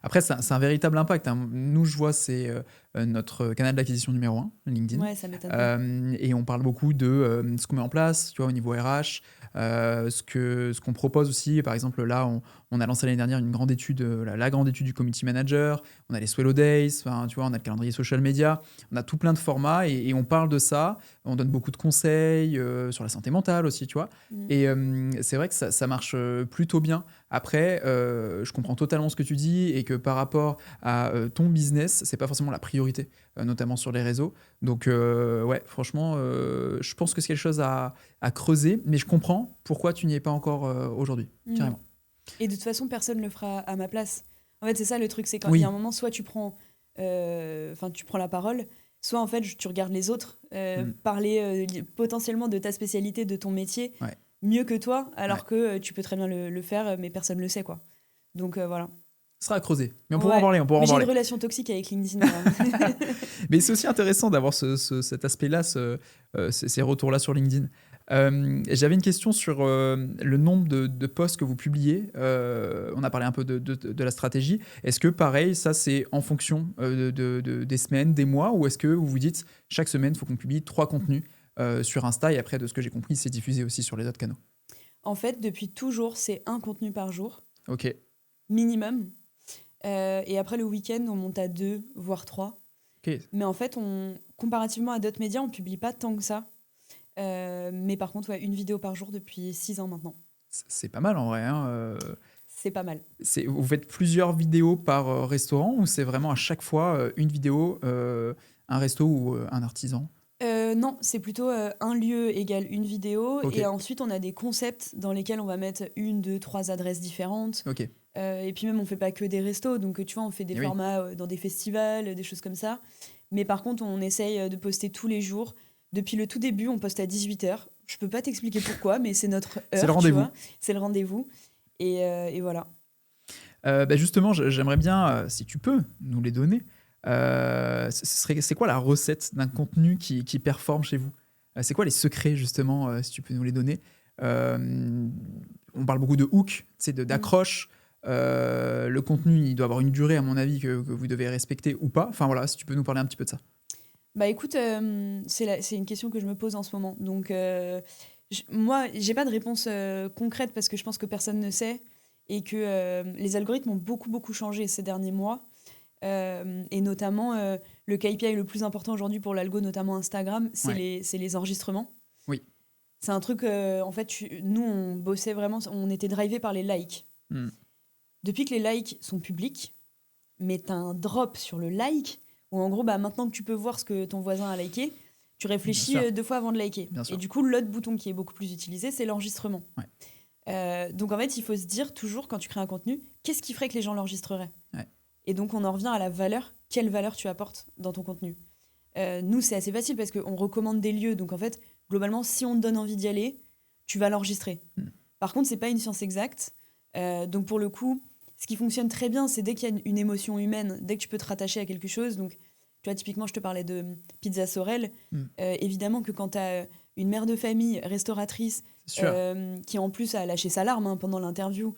Après, c'est un véritable impact, hein. Nous, je vois, c'est notre canal d'acquisition numéro 1, LinkedIn. Ouais, ça m'étonne pas. Et on parle beaucoup de ce qu'on met en place, tu vois, au niveau RH, ce qu'on propose aussi. Par exemple, là, on a lancé l'année dernière une grande étude, la grande étude du community manager. On a les Swello Days, enfin, tu vois, on a le calendrier social media. On a tout plein de formats et on parle de ça. On donne beaucoup de conseils sur la santé mentale aussi, tu vois. Et c'est vrai que ça marche plutôt bien. Après, je comprends totalement ce que tu dis et que par rapport à ton business, c'est pas forcément la priorité, notamment sur les réseaux. Donc, ouais, franchement, je pense que c'est quelque chose à creuser, mais je comprends pourquoi tu n'y es pas encore aujourd'hui, carrément. Et de toute façon, personne ne le fera à ma place. En fait, c'est ça le truc, c'est quand il y Oui, a un moment, soit tu prends, tu prends la parole, soit en fait, tu regardes les autres parler potentiellement de ta spécialité, de ton métier, ouais, mieux que toi, ouais. alors que tu peux très bien le faire, mais personne ne le sait, quoi. Donc voilà. Ce sera à creuser, mais on pourra en Ouais. parler, on pourra en Mais j'ai une parler. relation toxique avec LinkedIn, moi. Mais c'est aussi intéressant d'avoir cet aspect-là, ces retours-là sur LinkedIn. J'avais une question sur le nombre de posts que vous publiez. On a parlé un peu de la stratégie. Est-ce que pareil, ça c'est en fonction des semaines, des mois, ou est-ce que vous vous dites chaque semaine, il faut qu'on publie 3 contenus sur Insta et après, de ce que j'ai compris, c'est diffusé aussi sur les autres canaux. En fait, depuis toujours, c'est un contenu par jour, Ok, minimum. Et après, le week-end, on monte à 2, voire 3. ok. Mais en fait, comparativement à d'autres médias, on publie pas tant que ça. Mais par contre, ouais, une vidéo par jour depuis 6 ans maintenant. C'est pas mal en vrai, hein. C'est pas mal. Vous faites plusieurs vidéos par restaurant ou c'est vraiment à chaque fois une vidéo, un resto ou un artisan? Non, c'est plutôt un lieu égale une vidéo. Ok, Et ensuite, on a des concepts dans lesquels on va mettre une, deux, trois adresses différentes. ok. Et puis même, on fait pas que des restos. Donc, tu vois, on fait des Et oui. formats dans des festivals, des choses comme ça. Mais par contre, on essaye de poster tous les jours. Depuis le tout début, on poste à 18h. Je peux pas t'expliquer pourquoi, mais c'est notre C'est le heure, tu rendez-vous. vois. C'est le rendez-vous. Et voilà. Bah justement, j'aimerais bien, si tu peux, nous les donner. C'est quoi la recette d'un contenu qui performe chez vous? C'est quoi les secrets, justement, si tu peux nous les donner? Euh, on parle beaucoup de hook, tu sais, Mm. d'accroche. Le contenu, il doit avoir une durée, à mon avis, que vous devez respecter ou pas. Enfin voilà, si tu peux nous parler un petit peu de ça. Bah écoute, c'est une question que je me pose en ce moment. Donc, moi, j'ai pas de réponse concrète parce que je pense que personne ne sait et que les algorithmes ont beaucoup, beaucoup changé ces derniers mois. Et notamment, le KPI le plus important aujourd'hui pour l'algo, notamment Instagram, Ouais, c'est les enregistrements. oui. C'est un truc, en fait, nous, on bossait vraiment, on était drivé par les likes. Hmm. Depuis que les likes sont publics, mais t'as un drop sur le like, où en gros, bah, maintenant que tu peux voir ce que ton voisin a liké, tu Bien réfléchis sûr, 2 fois avant de liker. bien Et sûr. du coup, l'autre bouton qui est beaucoup plus utilisé, c'est l'enregistrement. Ouais, Donc en fait, il faut se dire toujours, quand tu crées un contenu, qu'est-ce qui ferait que les gens l'enregistreraient? ouais. Et donc on en revient à la valeur. Quelle valeur tu apportes dans ton contenu? Nous, c'est assez facile parce qu'on recommande des lieux. Donc en fait, globalement, si on te donne envie d'y aller, tu vas l'enregistrer. Hmm. Par contre, c'est pas une science exacte. Donc pour le coup, ce qui fonctionne très bien, c'est dès qu'il y a une émotion humaine, dès que tu peux te rattacher à quelque chose. Donc, tu vois, typiquement, je te parlais de Pizza Sorel. Hmm. Évidemment que quand tu as une mère de famille, restauratrice, C'est sûr. qui en plus a lâché sa larme pendant l'interview,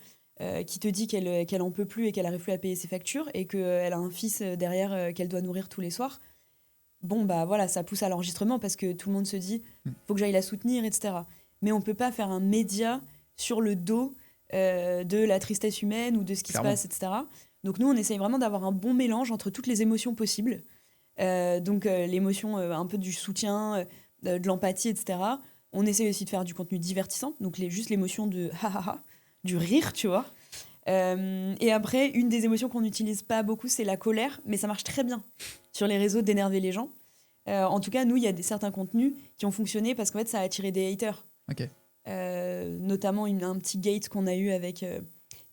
qui te dit qu'elle en peut plus et qu'elle n'arrive plus à payer ses factures et qu'elle a un fils derrière qu'elle doit nourrir tous les soirs, bon, bah voilà, ça pousse à l'enregistrement parce que tout le monde se dit, Hmm. faut que j'aille la soutenir, etc. Mais on peut pas faire un média sur le dos de la tristesse humaine ou de ce qui se Clairement. passe, etc. Donc nous, on essaye vraiment d'avoir un bon mélange entre toutes les émotions possibles. L'émotion un peu du soutien, de l'empathie, etc. On essaye aussi de faire du contenu divertissant, donc juste l'émotion de ha ha ha, du rire, tu vois. Et après, une des émotions qu'on n'utilise pas beaucoup, c'est la colère, mais ça marche très bien sur les réseaux d'énerver les gens. En tout cas, nous, il y a certains contenus qui ont fonctionné parce qu'en fait, ça a attiré des haters. Ok. Notamment un petit gate qu'on a eu avec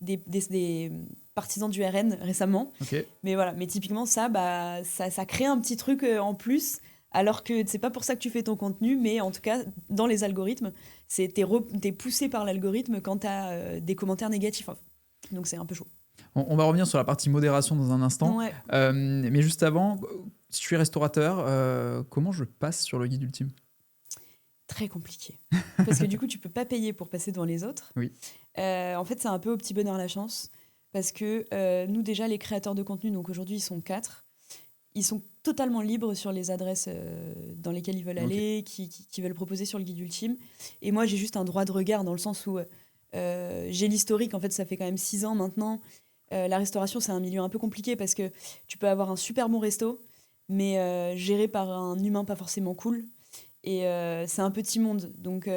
des partisans du RN récemment. Ok. Mais voilà, mais typiquement, ça crée un petit truc en plus, alors que c'est pas pour ça que tu fais ton contenu, mais en tout cas, dans les algorithmes, t'es poussé par l'algorithme quand t'as des commentaires négatifs. Donc c'est un peu chaud. On va revenir sur la partie modération dans un instant. Ouais. Mais juste avant, si je suis restaurateur, comment je passe sur le guide ultime? Très compliqué. Parce que du coup, tu peux pas payer pour passer devant les autres. Oui. En fait, c'est un peu au petit bonheur la chance. parce que nous, déjà, les créateurs de contenu, donc aujourd'hui, ils sont 4. Ils sont totalement libres sur les adresses dans lesquelles ils veulent aller, qui veulent proposer sur le guide ultime. Et moi, j'ai juste un droit de regard dans le sens où j'ai l'historique. En fait, ça fait quand même 6 ans maintenant. La restauration, c'est un milieu un peu compliqué parce que tu peux avoir un super bon resto, mais géré par un humain pas forcément cool. Et c'est un petit monde. Donc,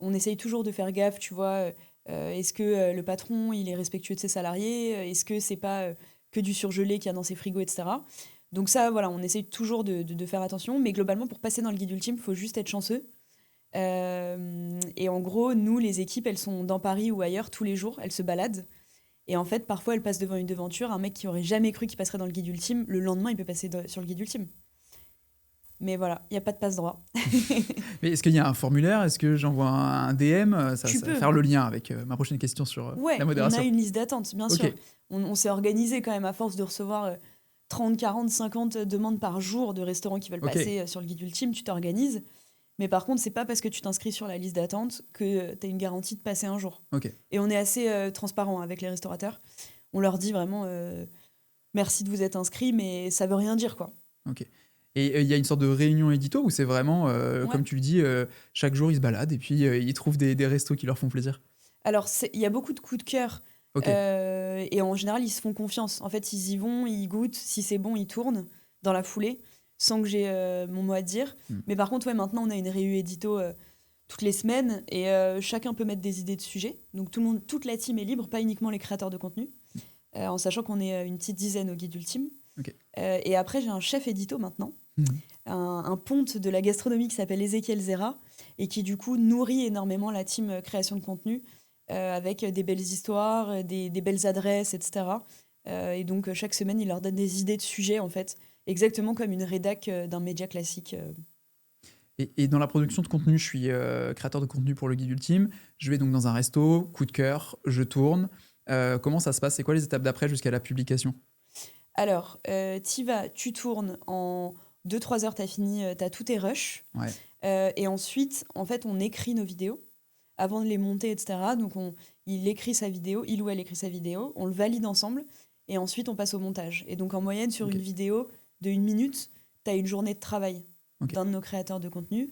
on essaye toujours de faire gaffe, tu vois. Est-ce que le patron, il est respectueux de ses salariés? Est-ce que c'est pas que du surgelé qu'il y a dans ses frigos, etc. Donc ça, voilà, on essaye toujours de faire attention. Mais globalement, pour passer dans le guide ultime, il faut juste être chanceux. Et en gros, nous, les équipes, elles sont dans Paris ou ailleurs tous les jours. Elles se baladent. Et en fait, parfois, elles passent devant une devanture. Un mec qui aurait jamais cru qu'il passerait dans le guide ultime, le lendemain, il peut passer sur le guide ultime. Mais voilà, il n'y a pas de passe-droit. Mais est-ce qu'il y a un formulaire? Est-ce que j'envoie un DM? Ça Tu va peux. faire le lien avec ma prochaine question sur Ouais, la on modération. a une liste d'attente, bien Ok. sûr. On s'est organisé quand même à force de recevoir 30, 40, 50 demandes par jour de restaurants qui veulent Ok. passer sur le guide ultime. Tu t'organises. Mais par contre, c'est pas parce que tu t'inscris sur la liste d'attente que tu as une garantie de passer un jour. Ok. Et on est assez transparent avec les restaurateurs. On leur dit vraiment merci de vous être inscrits, mais ça veut rien dire, quoi. Ok. Et il y a une sorte de réunion édito où c'est vraiment, Ouais. comme tu le dis, chaque jour ils se baladent et puis ils trouvent des restos qui leur font plaisir. Alors, il y a beaucoup de coups de cœur. Ok. Et en général, ils se font confiance. En fait, ils y vont, ils goûtent. Si c'est bon, ils tournent dans la foulée, sans que j'ai mon mot à dire. Mais par contre, ouais, maintenant, on a une réunion édito toutes les semaines et chacun peut mettre des idées de sujets. Donc, tout le monde, toute la team est libre, pas uniquement les créateurs de contenu, en sachant qu'on est une petite dizaine au guide ultime. Ok. Et après, j'ai un chef édito maintenant, Mhm. un ponte de la gastronomie qui s'appelle Ezekiel Zera et qui, du coup, nourrit énormément la team création de contenu. Avec des belles histoires, des belles adresses, etc. Et donc, chaque semaine, il leur donne des idées de sujets, en fait, exactement comme une rédac d'un média classique. Et dans la production de contenu, je suis créateur de contenu pour le guide ultime. Je vais donc dans un resto, coup de cœur, je tourne. Comment ça se passe? C'est quoi les étapes d'après jusqu'à la publication? Alors, t'y vas, tu tournes, en 2-3 heures, t'as fini, t'as tous tes rushs. Ouais. Et ensuite, en fait, on écrit nos vidéos avant de les monter, etc. Donc, il écrit sa vidéo, il ou elle écrit sa vidéo, on le valide ensemble, et ensuite, on passe au montage. Et donc, en moyenne, sur Ok. une vidéo de 1 minute, tu as une journée de travail Ok. d'un de nos créateurs de contenu.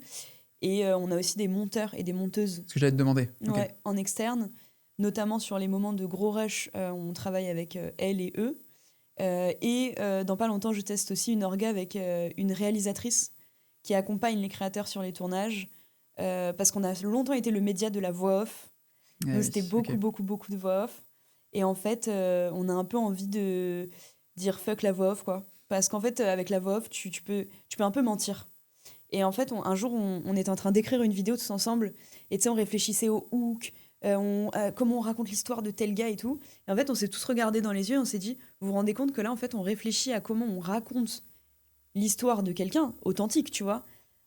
Et on a aussi des monteurs et des monteuses Ce que j'allais te demander. Ok. ouais, en externe, notamment sur les moments de gros rush, on travaille avec elles et eux. Dans pas longtemps, je teste aussi une orga avec une réalisatrice qui accompagne les créateurs sur les tournages. Parce qu'on a longtemps été le média de la voix off. Ah Donc oui, c'était ok. beaucoup de voix off. Et en fait, on a un peu envie de dire fuck la voix off, quoi. Parce qu'en fait, avec la voix off, tu peux un peu mentir. Et en fait, un jour, on était en train d'écrire une vidéo tous ensemble. Et tu sais, on réfléchissait au hook, comment on raconte l'histoire de tel gars et tout. Et en fait, on s'est tous regardés dans les yeux et on s'est dit, vous vous rendez compte que là, en fait, on réfléchit à comment on raconte l'histoire de quelqu'un, authentique, tu vois,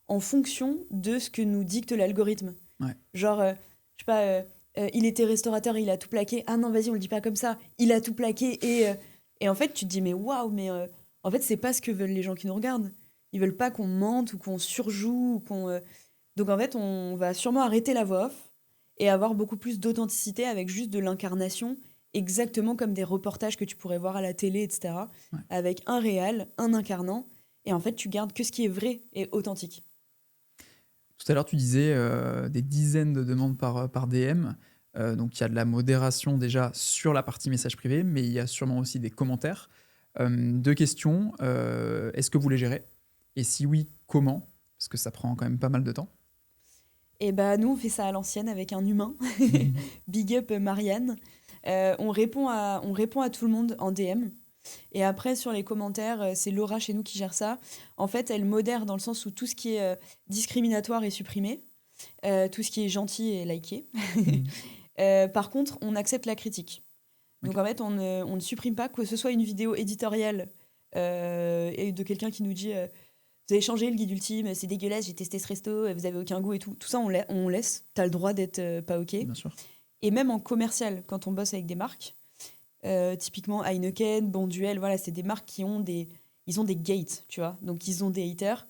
en fonction de ce que nous dicte l'algorithme. Ouais. Genre, je sais pas, il était restaurateur, il a tout plaqué. Ah non, vas-y, on le dit pas comme ça. Il a tout plaqué. Et en fait, tu te dis, mais waouh, mais en fait, c'est pas ce que veulent les gens qui nous regardent. Ils veulent pas qu'on mente ou qu'on surjoue. Donc en fait, on va sûrement arrêter la voix off et avoir beaucoup plus d'authenticité avec juste de l'incarnation, exactement comme des reportages que tu pourrais voir à la télé, etc. Ouais. Avec un réal, un incarnant. Et en fait, tu gardes que ce qui est vrai et authentique. Tout à l'heure, tu disais des dizaines de demandes par DM. Donc, il y a de la modération déjà sur la partie message privé, mais il y a sûrement aussi des commentaires. 2 questions. Est-ce que vous les gérez? Et si oui, comment? Parce que ça prend quand même pas mal de temps. Et bah, nous, on fait ça à l'ancienne avec un humain. Big up Marianne. On répond à tout le monde en DM. Et après, sur les commentaires, c'est Laura chez nous qui gère ça. En fait, elle modère dans le sens où tout ce qui est discriminatoire est supprimé, tout ce qui est gentil est liké. Par contre, on accepte la critique. Donc Ok. en fait, on ne supprime pas, que ce soit une vidéo éditoriale et de quelqu'un qui nous dit vous avez changé le guide ultime, c'est dégueulasse, j'ai testé ce resto, vous avez aucun goût et tout. Tout ça, on laisse. T'as le droit d'être pas OK. Bien sûr. Et même en commercial, quand on bosse avec des marques, typiquement Heineken, Bonduel, voilà, c'est des marques qui ont ils ont des gates, tu vois. Donc ils ont des haters.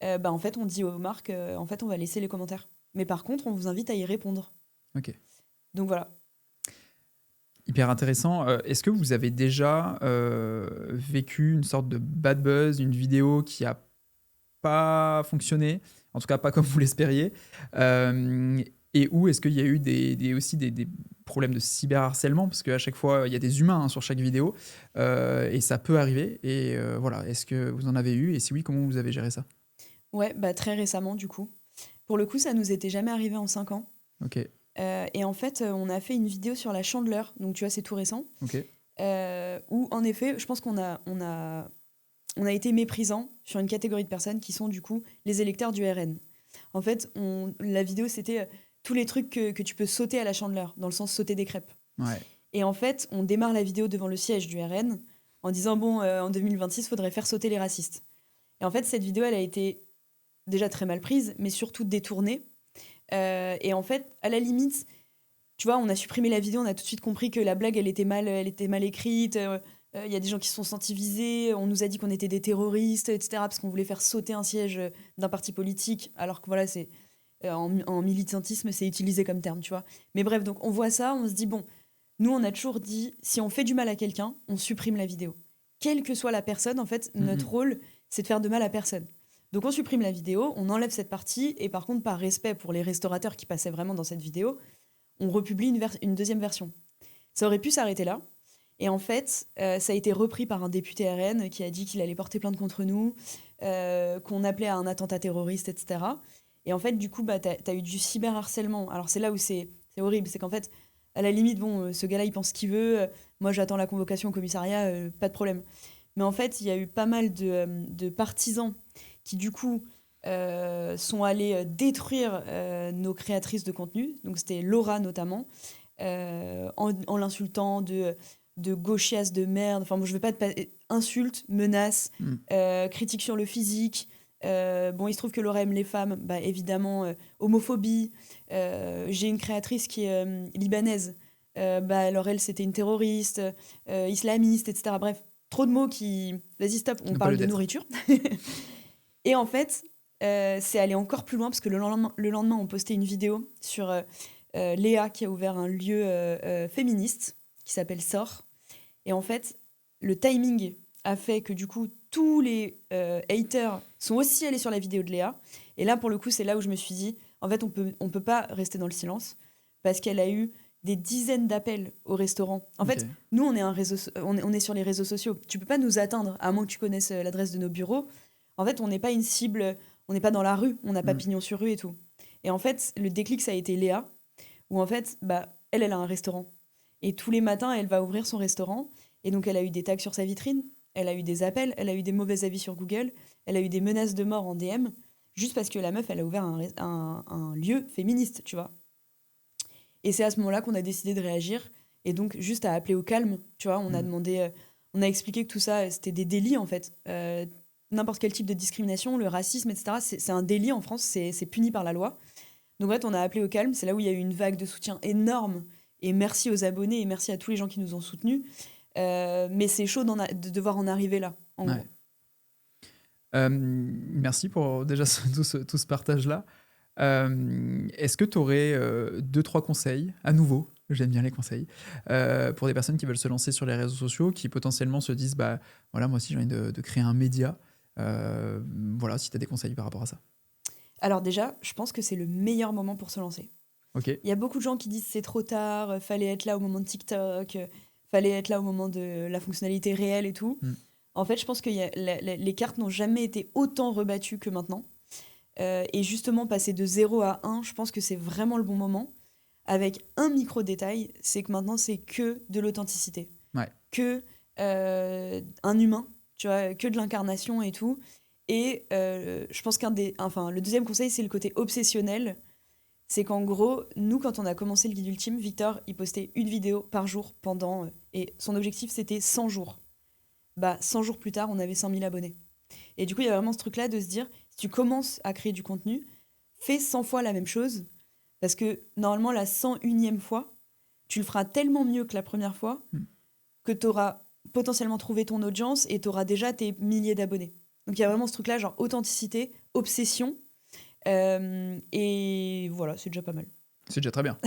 En fait, on dit aux marques, en fait, on va laisser les commentaires. Mais par contre, on vous invite à y répondre. Ok. Donc voilà. Hyper intéressant. Est-ce que vous avez déjà vécu une sorte de bad buzz, une vidéo qui a pas fonctionné, en tout cas pas comme vous l'espériez, et où est-ce qu'il y a eu aussi des problèmes de cyberharcèlement, parce qu'à chaque fois, il y a des humains sur chaque vidéo, et ça peut arriver. Et voilà, est-ce que vous en avez eu? Et si oui, comment vous avez géré ça? Ouais, bah, très récemment, du coup. Pour le coup, ça nous était jamais arrivé en 5 ans. Ok, Et en fait, on a fait une vidéo sur la Chandeleur, donc tu vois, c'est tout récent, ok. où en effet, je pense on a été méprisant sur une catégorie de personnes qui sont du coup les électeurs du RN. En fait, la vidéo, c'était tous les trucs que tu peux sauter à la Chandeleur, dans le sens sauter des crêpes. Ouais. Et en fait, on démarre la vidéo devant le siège du RN en disant, bon, en 2026, il faudrait faire sauter les racistes. Et en fait, cette vidéo, elle a été déjà très mal prise, mais surtout détournée. Et en fait, à la limite, tu vois, on a supprimé la vidéo, on a tout de suite compris que la blague, elle était mal écrite. Il y a des gens qui se sont sentis visés. On nous a dit qu'on était des terroristes, etc., parce qu'on voulait faire sauter un siège d'un parti politique, alors que voilà, c'est en militantisme, c'est utilisé comme terme, tu vois. Mais bref, donc on voit ça, on se dit, bon, nous, on a toujours dit, si on fait du mal à quelqu'un, on supprime la vidéo. Quelle que soit la personne, en fait, notre rôle, c'est de faire de mal à personne. Donc on supprime la vidéo, on enlève cette partie, et par contre, par respect pour les restaurateurs qui passaient vraiment dans cette vidéo, on republie une deuxième version. Ça aurait pu s'arrêter là. Et en fait, ça a été repris par un député RN qui a dit qu'il allait porter plainte contre nous, qu'on appelait à un attentat terroriste, etc. Et en fait, du coup, bah, t'as eu du cyberharcèlement. Alors c'est là où c'est horrible, c'est qu'en fait, à la limite, bon, ce gars-là, il pense ce qu'il veut. Moi, j'attends la convocation au commissariat, pas de problème. Mais en fait, il y a eu pas mal de partisans qui, du coup, sont allés détruire nos créatrices de contenu. Donc c'était Laura notamment, en l'insultant de gauchiasse de merde. Enfin, bon, je veux pas te insultes, menaces, critiques sur le physique. Bon, il se trouve que Laura aime les femmes, bah évidemment, homophobie. J'ai une créatrice qui est libanaise. Bah alors elle, c'était une terroriste, islamiste, etc. Bref, trop de mots qui... Vas-y, stop, on Ne pas parle le de d'être. nourriture. Et en fait, c'est allé encore plus loin parce que le lendemain, on postait une vidéo sur Léa qui a ouvert un lieu féministe qui s'appelle Sort. Et en fait, le timing a fait que du coup, tous les haters sont aussi allés sur la vidéo de Léa. Et là, pour le coup, c'est là où je me suis dit, en fait, on peut pas rester dans le silence parce qu'elle a eu des dizaines d'appels au restaurant. En Ok. fait, nous, on est, on est sur les réseaux sociaux. Tu peux pas nous atteindre, à moins que tu connaisses l'adresse de nos bureaux. En fait, on n'est pas une cible, on n'est pas dans la rue, on n'a pas pignon sur rue et tout. Et en fait, le déclic, ça a été Léa, où en fait, bah, elle a un restaurant. Et tous les matins, elle va ouvrir son restaurant. Et donc, elle a eu des tags sur sa vitrine, elle a eu des appels, elle a eu des mauvais avis sur Google, elle a eu des menaces de mort en DM, juste parce que la meuf, elle a ouvert un lieu féministe, tu vois. Et c'est à ce moment-là qu'on a décidé de réagir. Et donc, juste à appeler au calme, tu vois, on a demandé, on a expliqué que tout ça, c'était des délits, en fait. N'importe quel type de discrimination, le racisme, etc., c'est un délit en France, c'est puni par la loi. Donc, en fait, on a appelé au calme. C'est là où il y a eu une vague de soutien énorme. Et merci aux abonnés et merci à tous les gens qui nous ont soutenus. Mais c'est chaud de devoir en arriver là, en Ouais. gros. Merci pour déjà tout ce partage-là. Est-ce que tu aurais 2-3 conseils, à nouveau, j'aime bien les conseils, pour des personnes qui veulent se lancer sur les réseaux sociaux, qui potentiellement se disent, bah voilà, moi aussi j'ai envie de créer un média. Voilà, si tu as des conseils par rapport à ça. Alors déjà, je pense que c'est le meilleur moment pour se lancer. Ok. Il y a beaucoup de gens qui disent c'est trop tard, fallait être là au moment de TikTok, fallait être là au moment de la fonctionnalité réelle et tout. En fait, je pense que les cartes n'ont jamais été autant rebattues que maintenant. Et justement, passer de 0 à 1, je pense que c'est vraiment le bon moment. Avec un micro-détail, c'est que maintenant, c'est que de l'authenticité. Ouais. Que un humain, tu vois, que de l'incarnation et tout. Et je pense le deuxième conseil, c'est le côté obsessionnel. C'est qu'en gros, nous, quand on a commencé le guide ultime, Victor, il postait une vidéo par jour pendant... et son objectif, c'était 100 jours. Bah, 100 jours plus tard, on avait 100 000 abonnés. Et du coup, il y a vraiment ce truc-là de se dire, si tu commences à créer du contenu, fais 100 fois la même chose. Parce que normalement, la 101e fois, tu le feras tellement mieux que la première fois que tu auras potentiellement trouvé ton audience et tu auras déjà tes milliers d'abonnés. Donc il y a vraiment ce truc-là, genre authenticité, obsession. Et voilà, c'est déjà pas mal. C'est déjà très bien.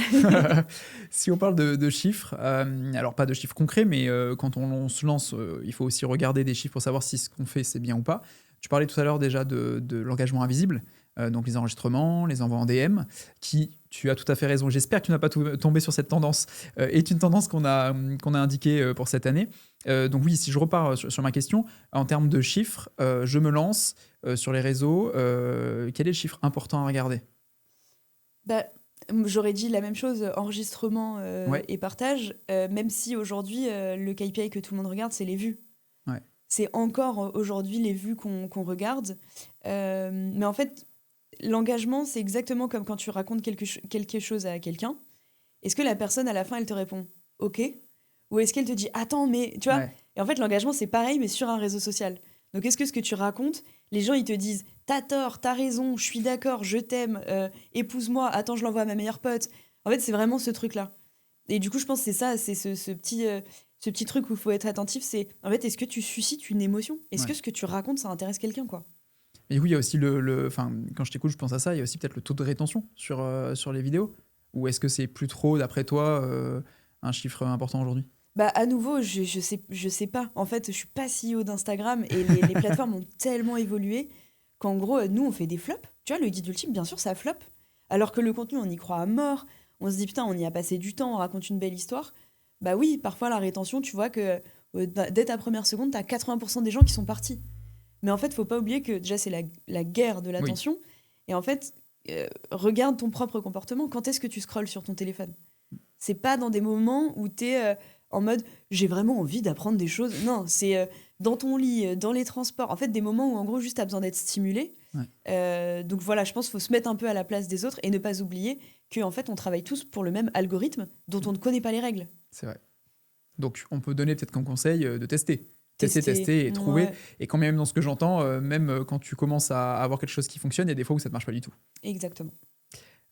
Si on parle de chiffres, alors pas de chiffres concrets, mais quand on se lance, il faut aussi regarder des chiffres pour savoir si ce qu'on fait, c'est bien ou pas. Tu parlais tout à l'heure déjà de l'engagement invisible, donc les enregistrements, les envois en DM, qui, tu as tout à fait raison, j'espère que tu n'as pas tombé sur cette tendance, est une tendance qu'on a indiquée pour cette année. Donc oui, si je repars sur ma question, en termes de chiffres, je me lance sur les réseaux. Quel est le chiffre important à regarder? Bah, j'aurais dit la même chose, enregistrement Ouais, et partage, même si aujourd'hui, le KPI que tout le monde regarde, c'est les vues. ouais, C'est encore aujourd'hui les vues qu'on regarde. Mais en fait, l'engagement, c'est exactement comme quand tu racontes quelque chose à quelqu'un. Est-ce que la personne, à la fin, elle te répond OK? Ou est-ce qu'elle te dit attends, mais tu vois? ouais. Et en fait, l'engagement, c'est pareil, mais sur un réseau social. Donc, est-ce que ce que tu racontes, les gens, ils te disent t'as tort, t'as raison, je suis d'accord, je t'aime, épouse-moi, attends, je l'envoie à ma meilleure pote. En fait, c'est vraiment ce truc-là. Et du coup, je pense que c'est ça, c'est ce petit truc où il faut être attentif. C'est en fait, est-ce que tu suscites une émotion? Est-ce que Ouais. ce que tu racontes, ça intéresse quelqu'un, quoi? Et oui, il y a aussi enfin, quand je t'écoute, je pense à ça, il y a aussi peut-être le taux de rétention sur les vidéos. Ou est-ce que c'est plus trop, d'après toi, un chiffre important aujourd'hui? Bah, à nouveau, je sais pas. En fait, je suis pas CEO d'Instagram et les plateformes ont tellement évolué qu'en gros, nous, on fait des flops. Tu vois, le guide ultime, bien sûr, ça flop. Alors que le contenu, on y croit à mort. On se dit, putain, on y a passé du temps, on raconte une belle histoire. Bah oui, parfois, la rétention, tu vois que dès ta première seconde, t'as 80% des gens qui sont partis. Mais en fait, faut pas oublier que déjà, c'est la guerre de Oui, l'attention. Et en fait, regarde ton propre comportement. Quand est-ce que tu scrolles sur ton téléphone? C'est pas dans des moments où tu es en mode j'ai vraiment envie d'apprendre des choses. Non, c'est dans ton lit, dans les transports. En fait, des moments où en gros juste tu as besoin d'être stimulé. ouais, Donc voilà, je pense qu'il faut se mettre un peu à la place des autres et ne pas oublier qu'en fait on travaille tous pour le même algorithme dont on ne connaît pas les règles. c'est vrai. Donc, on peut donner peut-être comme conseil de tester. Tester, Tester, tester et trouver. ouais, Et quand même, dans ce que j'entends, même quand tu commences à avoir quelque chose qui fonctionne, il y a des fois où ça ne marche pas du tout. exactement.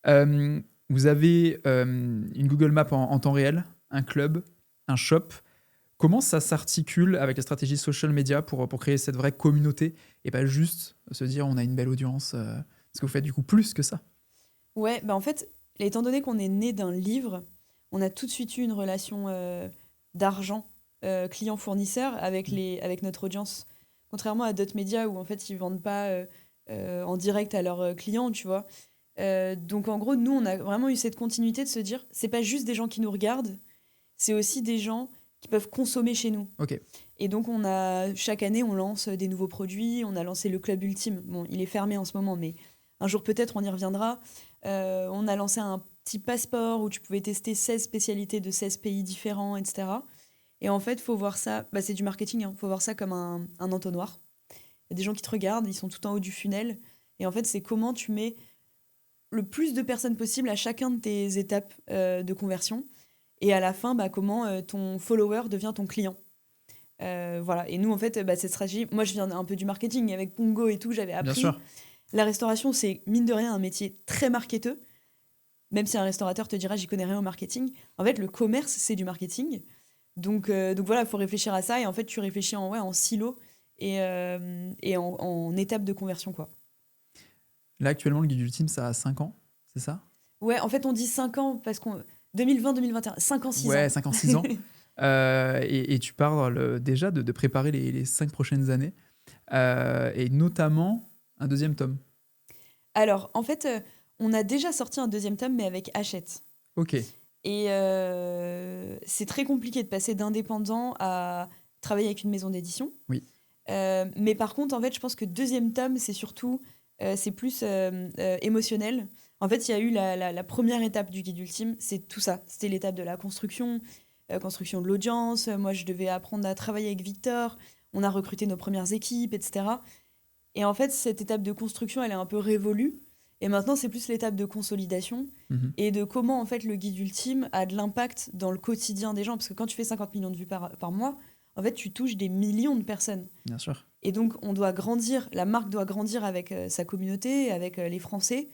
Euh, Vous avez une Google Map en temps réel, un club, un shop. Comment ça s'articule avec la stratégie social media pour créer cette vraie communauté et pas juste se dire on a une belle audience parce que vous faites du coup plus que ça. Ouais, bah en fait, étant donné qu'on est né d'un livre, on a tout de suite eu une relation d'argent client-fournisseur avec notre audience. Contrairement à d'autres médias où en fait ils vendent pas en direct à leurs clients, tu vois. Donc en gros, nous, on a vraiment eu cette continuité de se dire, c'est pas juste des gens qui nous regardent, c'est aussi des gens qui peuvent consommer chez nous. Ok, Et donc chaque année, on lance des nouveaux produits. On a lancé le Club Ultime. Bon, il est fermé en ce moment, mais un jour peut-être on y reviendra. On a lancé un petit passeport où tu pouvais tester 16 spécialités de 16 pays différents, etc. Et en fait, faut voir ça, bah, c'est du marketing, hein, faut voir ça comme un entonnoir. Il y a des gens qui te regardent, ils sont tout en haut du funnel. Et en fait, c'est comment tu mets le plus de personnes possible à chacun de tes étapes de conversion. Et à la fin, bah, comment ton follower devient ton client. Voilà. Et nous, en fait, bah, cette stratégie, moi, je viens un peu du marketing. Avec Pongo et tout, j'avais bien appris. sûr. La restauration, c'est mine de rien un métier très marketeux. Même si un restaurateur te dira, j'y connais rien au marketing. En fait, le commerce, c'est du marketing. Donc voilà, il faut réfléchir à ça. Et en fait, tu réfléchis ouais, en silo et en étape de conversion, quoi. Là actuellement le guide ultime ça a 5 ans, c'est ça? Ouais, en fait, on dit 5 ans parce qu'on 2020-2021, 5 ans, 6 Ouais, ans. 5 ans, 6 ans. Et tu parles déjà de préparer les 5 prochaines années et notamment un deuxième tome. Alors, en fait, on a déjà sorti un deuxième tome, mais avec Hachette. Ok, Et c'est très compliqué de passer d'indépendant à travailler avec une maison d'édition. oui. Mais par contre, en fait, je pense que deuxième tome, c'est surtout, c'est plus émotionnel. En fait, il y a eu la première étape du guide ultime, c'est tout ça. C'était l'étape de la construction, construction de l'audience. Moi, je devais apprendre à travailler avec Victor. On a recruté nos premières équipes, etc. Et en fait, cette étape de construction, elle est un peu révolue. Et maintenant, c'est plus l'étape de consolidation Mhm. et de comment, en fait, le guide ultime a de l'impact dans le quotidien des gens. Parce que quand tu fais 50 millions de vues par mois, en fait, tu touches des millions de personnes. Bien sûr. Et donc, on doit grandir, la marque doit grandir avec sa communauté, avec les Français.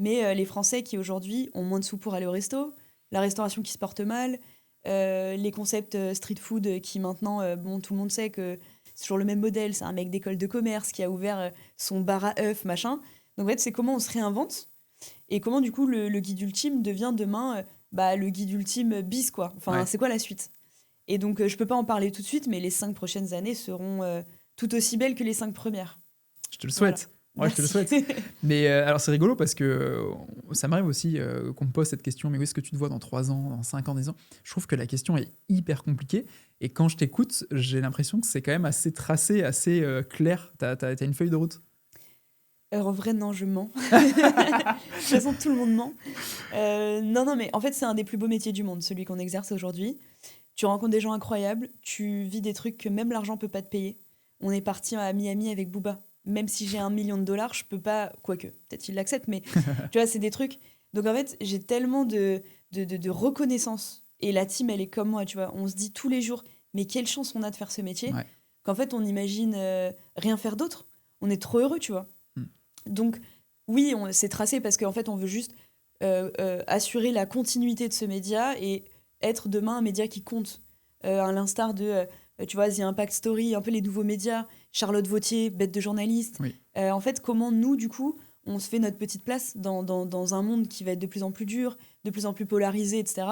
Mais les Français qui, aujourd'hui, ont moins de sous pour aller au resto, la restauration qui se porte mal, les concepts street food qui, maintenant, bon, tout le monde sait que c'est toujours le même modèle. C'est un mec d'école de commerce qui a ouvert son bar à œufs, machin. Donc, en fait, c'est comment on se réinvente. Et comment, du coup, le guide ultime devient demain le guide ultime bis, quoi. Enfin, c'est quoi la suite? Et donc, je peux pas en parler tout de suite, mais les 5 prochaines années seront tout aussi belles que les 5 premières. Je te le souhaite. Voilà. Ouais, je te le souhaite. Mais alors, c'est rigolo parce que ça m'arrive aussi qu'on me pose cette question, mais où est-ce que tu te vois dans 3 ans, dans 5 ans, 10 ans? Je trouve que la question est hyper compliquée. Et quand je t'écoute, j'ai l'impression que c'est quand même assez tracé, assez clair. T'as une feuille de route? Alors, en vrai, non, je mens. De toute façon, tout le monde ment. Non, mais en fait, c'est un des plus beaux métiers du monde, celui qu'on exerce aujourd'hui. Tu rencontres des gens incroyables, tu vis des trucs que même l'argent peut pas te payer. On est parti à Miami avec Booba. Même si j'ai $1 million, je peux pas, quoique, peut-être il l'accepte, mais tu vois, c'est des trucs. Donc en fait, j'ai tellement de reconnaissance. Et la team, elle est comme moi, tu vois. On se dit tous les jours, mais quelle chance on a de faire ce métier, Ouais. qu'en fait, on imagine rien faire d'autre. On est trop heureux, tu vois. Mm. Donc, oui, c'est tracé parce qu'en fait, on veut juste assurer la continuité de ce média et être demain un média qui compte. À l'instar de, tu vois, The Impact Story, un peu les nouveaux médias, Charlotte Vautier, bête de journaliste. Oui. En fait, comment nous, du coup, on se fait notre petite place dans un monde qui va être de plus en plus dur, de plus en plus polarisé, etc.,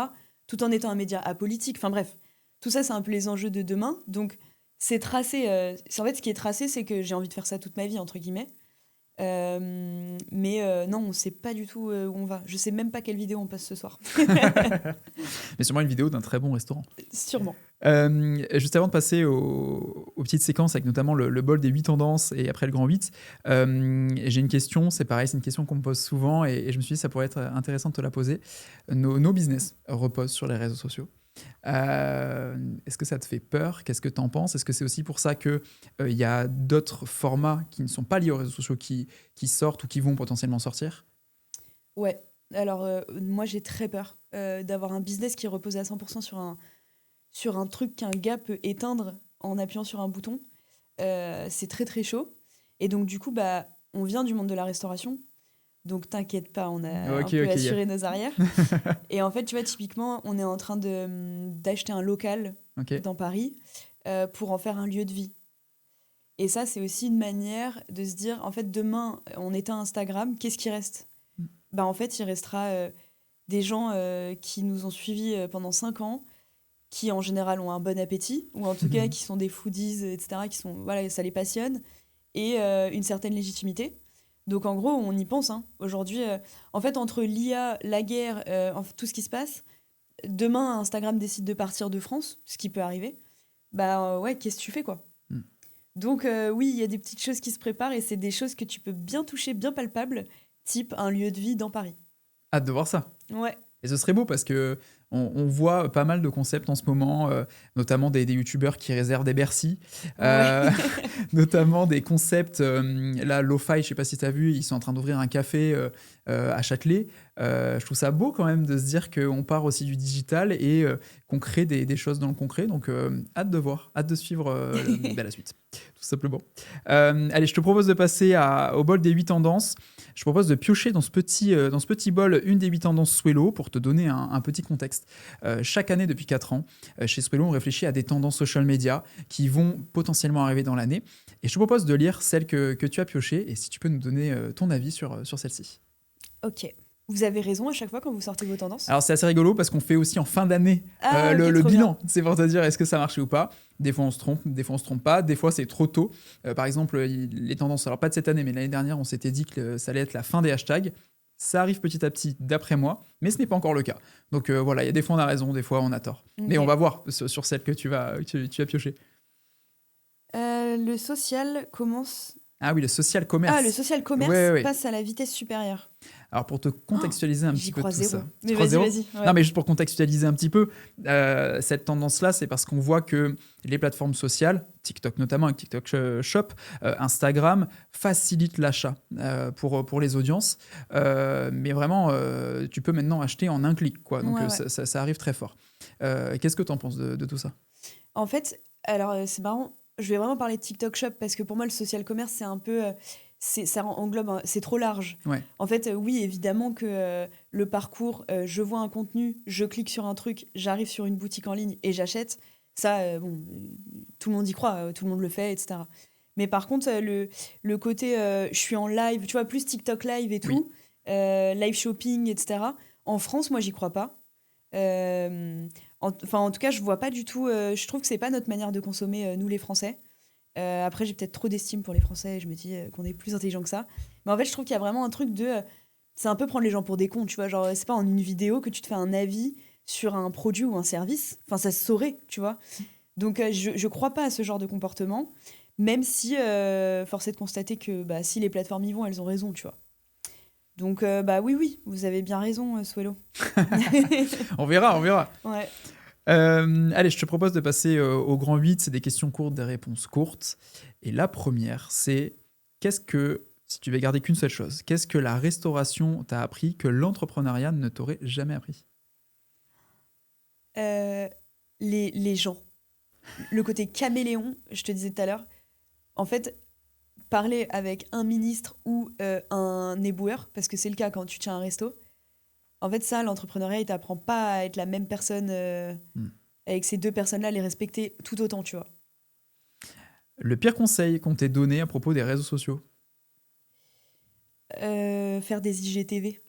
tout en étant un média apolitique. Enfin bref, tout ça, c'est un peu les enjeux de demain. Donc, c'est tracé. En fait, ce qui est tracé, c'est que j'ai envie de faire ça toute ma vie, entre guillemets. Mais non, on sait pas du tout où on va. Je sais même pas quelle vidéo on passe ce soir. Mais sûrement une vidéo d'un très bon restaurant. Sûrement. Juste avant de passer aux petites séquences avec notamment le bol des 8 tendances et après le grand 8, j'ai une question, c'est pareil, c'est une question qu'on me pose souvent et je me suis dit que ça pourrait être intéressant de te la poser. Nos business reposent sur les réseaux sociaux. Est-ce que ça te fait peur? Qu'est-ce que tu en penses? Est-ce que c'est aussi pour ça qu'il y a d'autres formats qui ne sont pas liés aux réseaux sociaux qui sortent ou qui vont potentiellement sortir? Ouais. Alors, moi, j'ai très peur d'avoir un business qui repose à 100% sur un truc qu'un gars peut éteindre en appuyant sur un bouton. C'est très, très chaud. Et donc, du coup, on vient du monde de la restauration. Donc, t'inquiète pas, on a un peu assuré nos arrières. Et en fait, tu vois, typiquement, on est en train d'acheter un local dans Paris pour en faire un lieu de vie. Et ça, c'est aussi une manière de se dire, en fait, demain, on éteint Instagram, qu'est-ce qui reste? En fait, il restera des gens qui nous ont suivis pendant 5 ans, qui en général ont un bon appétit, ou en tout cas qui sont des foodies, etc., qui sont, voilà, ça les passionne, et une certaine légitimité. Donc en gros, on y pense. Hein. Aujourd'hui, en fait, entre l'IA, la guerre, tout ce qui se passe, demain, Instagram décide de partir de France, ce qui peut arriver. Ouais, qu'est-ce que tu fais, quoi? Donc oui, il y a des petites choses qui se préparent, et c'est des choses que tu peux bien toucher, bien palpables, type un lieu de vie dans Paris. Hâte de voir ça. Ouais. Et ce serait beau parce que on voit pas mal de concepts en ce moment, notamment des youtubeurs qui réservent des Bercy, notamment des concepts, là, Lo-Fi, je sais pas si tu as vu, ils sont en train d'ouvrir un café à Châtelet. Je trouve ça beau quand même de se dire qu'on part aussi du digital et qu'on crée des choses dans le concret. Donc, hâte de voir, hâte de suivre la suite, tout simplement. Allez, je te propose de passer au bol des 8 tendances. Je propose de piocher dans ce petit bol une des 8 tendances Swello pour te donner un petit contexte. Chaque année, depuis 4 ans, chez Swello, on réfléchit à des tendances social media qui vont potentiellement arriver dans l'année. Et je te propose de lire celles que tu as piochées et si tu peux nous donner ton avis sur celle-ci. Ok. Vous avez raison à chaque fois quand vous sortez vos tendances? Alors c'est assez rigolo parce qu'on fait aussi en fin d'année le bilan. C'est pour te dire est-ce que ça a marché ou pas. Des fois on se trompe, des fois on se trompe pas, des fois c'est trop tôt. Par exemple, les tendances, alors pas de cette année, mais l'année dernière, on s'était dit que ça allait être la fin des hashtags. Ça arrive petit à petit d'après moi, mais ce n'est pas encore le cas. Donc voilà, il y a des fois on a raison, des fois on a tort. Okay. Mais on va voir sur celle que tu as pioché. Le social commence... Ah oui, le social commerce. Ah, le social commerce passe à la vitesse supérieure. Alors pour te contextualiser un petit peu tout ça. Mais vas-y. Ouais. Non mais juste pour contextualiser un petit peu, cette tendance-là, c'est parce qu'on voit que les plateformes sociales, TikTok notamment avec TikTok Shop, Instagram, facilitent l'achat pour les audiences. Mais vraiment, tu peux maintenant acheter en un clic, quoi. Donc ça arrive très fort. Qu'est-ce que tu en penses de tout ça? En fait, alors c'est marrant, je vais vraiment parler de TikTok Shop parce que pour moi, le social commerce, c'est un peu... ça englobe, c'est trop large. Ouais. En fait, oui, évidemment que le parcours, je vois un contenu, je clique sur un truc, j'arrive sur une boutique en ligne et j'achète. Ça, tout le monde y croit, tout le monde le fait, etc. Mais par contre, le côté, je suis en live, tu vois, plus TikTok live et tout, live shopping, etc. En France, moi, j'y crois pas. En tout cas, je vois pas du tout. Je trouve que c'est pas notre manière de consommer, nous les Français. Après, j'ai peut-être trop d'estime pour les Français et je me dis qu'on est plus intelligent que ça. Mais en fait, je trouve qu'il y a vraiment un truc de. C'est un peu prendre les gens pour des cons, tu vois. Genre, c'est pas en une vidéo que tu te fais un avis sur un produit ou un service. Enfin, ça se saurait, tu vois. Donc, je crois pas à ce genre de comportement, même si force est de constater que si les plateformes y vont, elles ont raison, tu vois. Donc, oui, vous avez bien raison, Swello. On verra. Ouais. Allez, je te propose de passer au grand 8. C'est des questions courtes, des réponses courtes. Et la première, c'est si tu veux garder qu'une seule chose, qu'est-ce que la restauration t'a appris que l'entrepreneuriat ne t'aurait jamais appris? Les gens. Le côté caméléon, je te disais tout à l'heure. En fait, parler avec un ministre ou un éboueur, parce que c'est le cas quand tu tiens un resto, en fait, ça, l'entrepreneuriat, il t'apprend pas à être la même personne avec ces deux personnes-là, les respecter tout autant, tu vois. Le pire conseil qu'on t'ait donné à propos des réseaux sociaux? Faire des IGTV.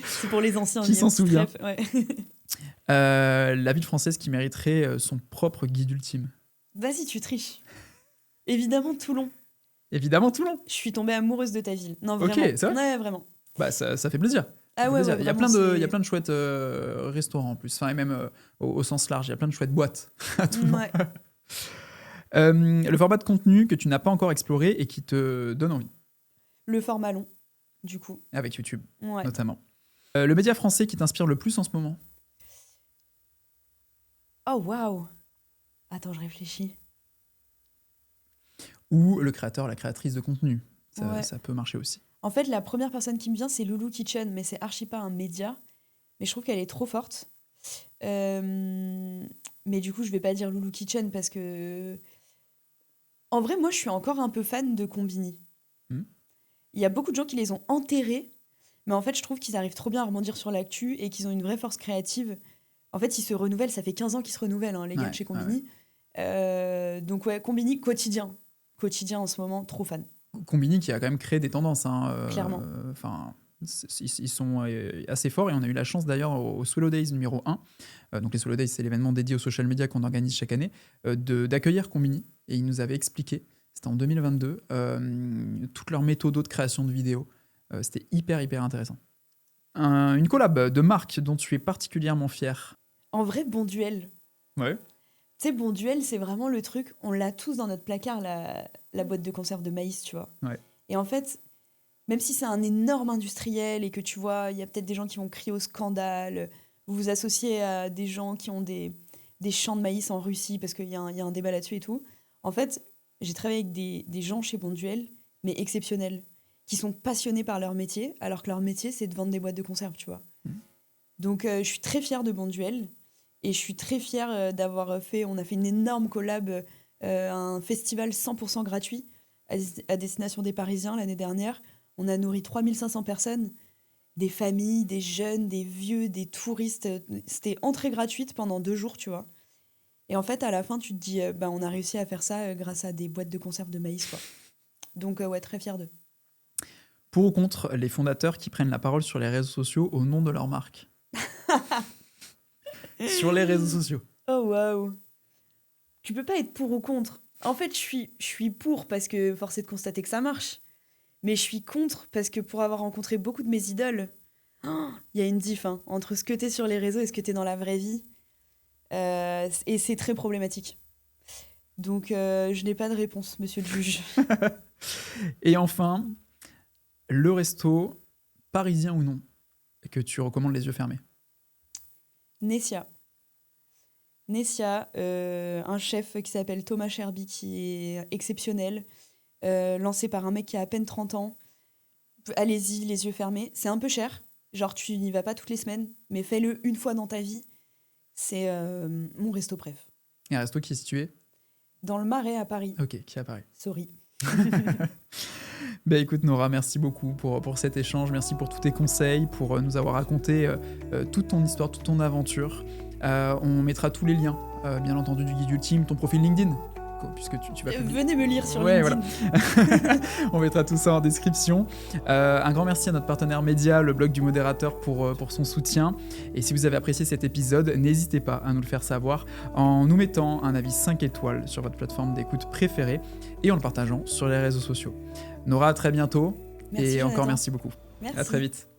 C'est pour les anciens. Qui s'en souvient? Ouais. La ville française qui mériterait son propre guide ultime? Vas-y, tu triches. Évidemment, Toulon. Évidemment, Toulon. Je suis tombée amoureuse de ta ville. Non, vraiment. Ok, c'est vrai? Ouais, vraiment. Ça fait plaisir. Ah ouais, il y a plein de chouettes. chouettes restaurants en plus, enfin, et même au sens large, il y a plein de chouettes boîtes à Toulon. Ouais. Le format de contenu que tu n'as pas encore exploré et qui te donne envie? Le format long, du coup. Avec YouTube, Ouais. notamment. Le média français qui t'inspire le plus en ce moment? Oh, waouh. Attends, je réfléchis. Ou le créateur, la créatrice de contenu. Ouais. Ça peut marcher aussi. En fait, la première personne qui me vient, c'est Loulou Kitchen, mais c'est archi pas un média. Mais je trouve qu'elle est trop forte. Mais du coup, je vais pas dire Loulou Kitchen parce que... En vrai, moi, je suis encore un peu fan de Combini. Il y a beaucoup de gens qui les ont enterrés, mais en fait, je trouve qu'ils arrivent trop bien à rebondir sur l'actu et qu'ils ont une vraie force créative. En fait, ils se renouvellent, ça fait 15 ans qu'ils se renouvellent, hein, les gars de chez Combini. Ouais. Donc ouais, Combini, quotidien. Quotidien en ce moment, trop fan. Combini qui a quand même créé des tendances. Clairement. Ils sont assez forts et on a eu la chance d'ailleurs au Swello Days numéro 1, donc les Swello Days, c'est l'événement dédié aux social media qu'on organise chaque année, d'accueillir Combini, et ils nous avaient expliqué, c'était en 2022, toute leur méthode de création de vidéos. C'était hyper intéressant. Une collab de marque dont tu es particulièrement fier? En vrai, Bonduelle. Ouais. Tu sais, Bonduelle, c'est vraiment le truc, on l'a tous dans notre placard, la boîte de conserve de maïs, tu vois. Ouais. Et en fait, même si c'est un énorme industriel et que tu vois, il y a peut-être des gens qui vont crier au scandale, vous vous associez à des gens qui ont des champs de maïs en Russie parce qu'il y a un débat là-dessus et tout. En fait, j'ai travaillé avec des gens chez Bonduelle, mais exceptionnels, qui sont passionnés par leur métier, alors que leur métier, c'est de vendre des boîtes de conserve, tu vois. Donc, je suis très fière de Bonduelle. Et je suis très fière d'avoir fait... On a fait une énorme collab, un festival 100% gratuit à destination des Parisiens l'année dernière. On a nourri 3500 personnes, des familles, des jeunes, des vieux, des touristes. C'était entrée gratuite pendant 2 jours, tu vois. Et en fait, à la fin, tu te dis, on a réussi à faire ça grâce à des boîtes de conserve de maïs, quoi. Donc, ouais, très fière d'eux. Pour ou contre les fondateurs qui prennent la parole sur les réseaux sociaux au nom de leur marque? Sur les réseaux sociaux. Oh, waouh. Tu peux pas être pour ou contre. En fait, je suis pour parce que force est de constater que ça marche. Mais je suis contre parce que pour avoir rencontré beaucoup de mes idoles, il y a une diff entre ce que t'es sur les réseaux et ce que t'es dans la vraie vie. Et c'est très problématique. Donc, je n'ai pas de réponse, monsieur le juge. Et enfin, le resto, parisien ou non, que tu recommandes les yeux fermés? Nessia, un chef qui s'appelle Thomas Cherby, qui est exceptionnel, lancé par un mec qui a à peine 30 ans. Allez-y, les yeux fermés. C'est un peu cher, genre tu n'y vas pas toutes les semaines, mais fais-le une fois dans ta vie. C'est mon resto préf. Et un resto qui est situé? Dans le Marais à Paris. Ok, qui est à Paris. Sorry. Écoute Nora, merci beaucoup pour cet échange, merci pour tous tes conseils, pour nous avoir raconté toute ton histoire, toute ton aventure. On mettra tous les liens, bien entendu, du guide ultime, ton profil LinkedIn, puisque tu vas venez me lire sur Ouais, LinkedIn. voilà. On mettra tout ça en description. Un grand merci à notre partenaire média, le blog du modérateur, pour son soutien. Et si vous avez apprécié cet épisode, n'hésitez pas à nous le faire savoir en nous mettant un avis 5 étoiles sur votre plateforme d'écoute préférée et en le partageant sur les réseaux sociaux. Nora, à très bientôt. Merci, et encore Jonathan. merci beaucoup. Merci. À très vite.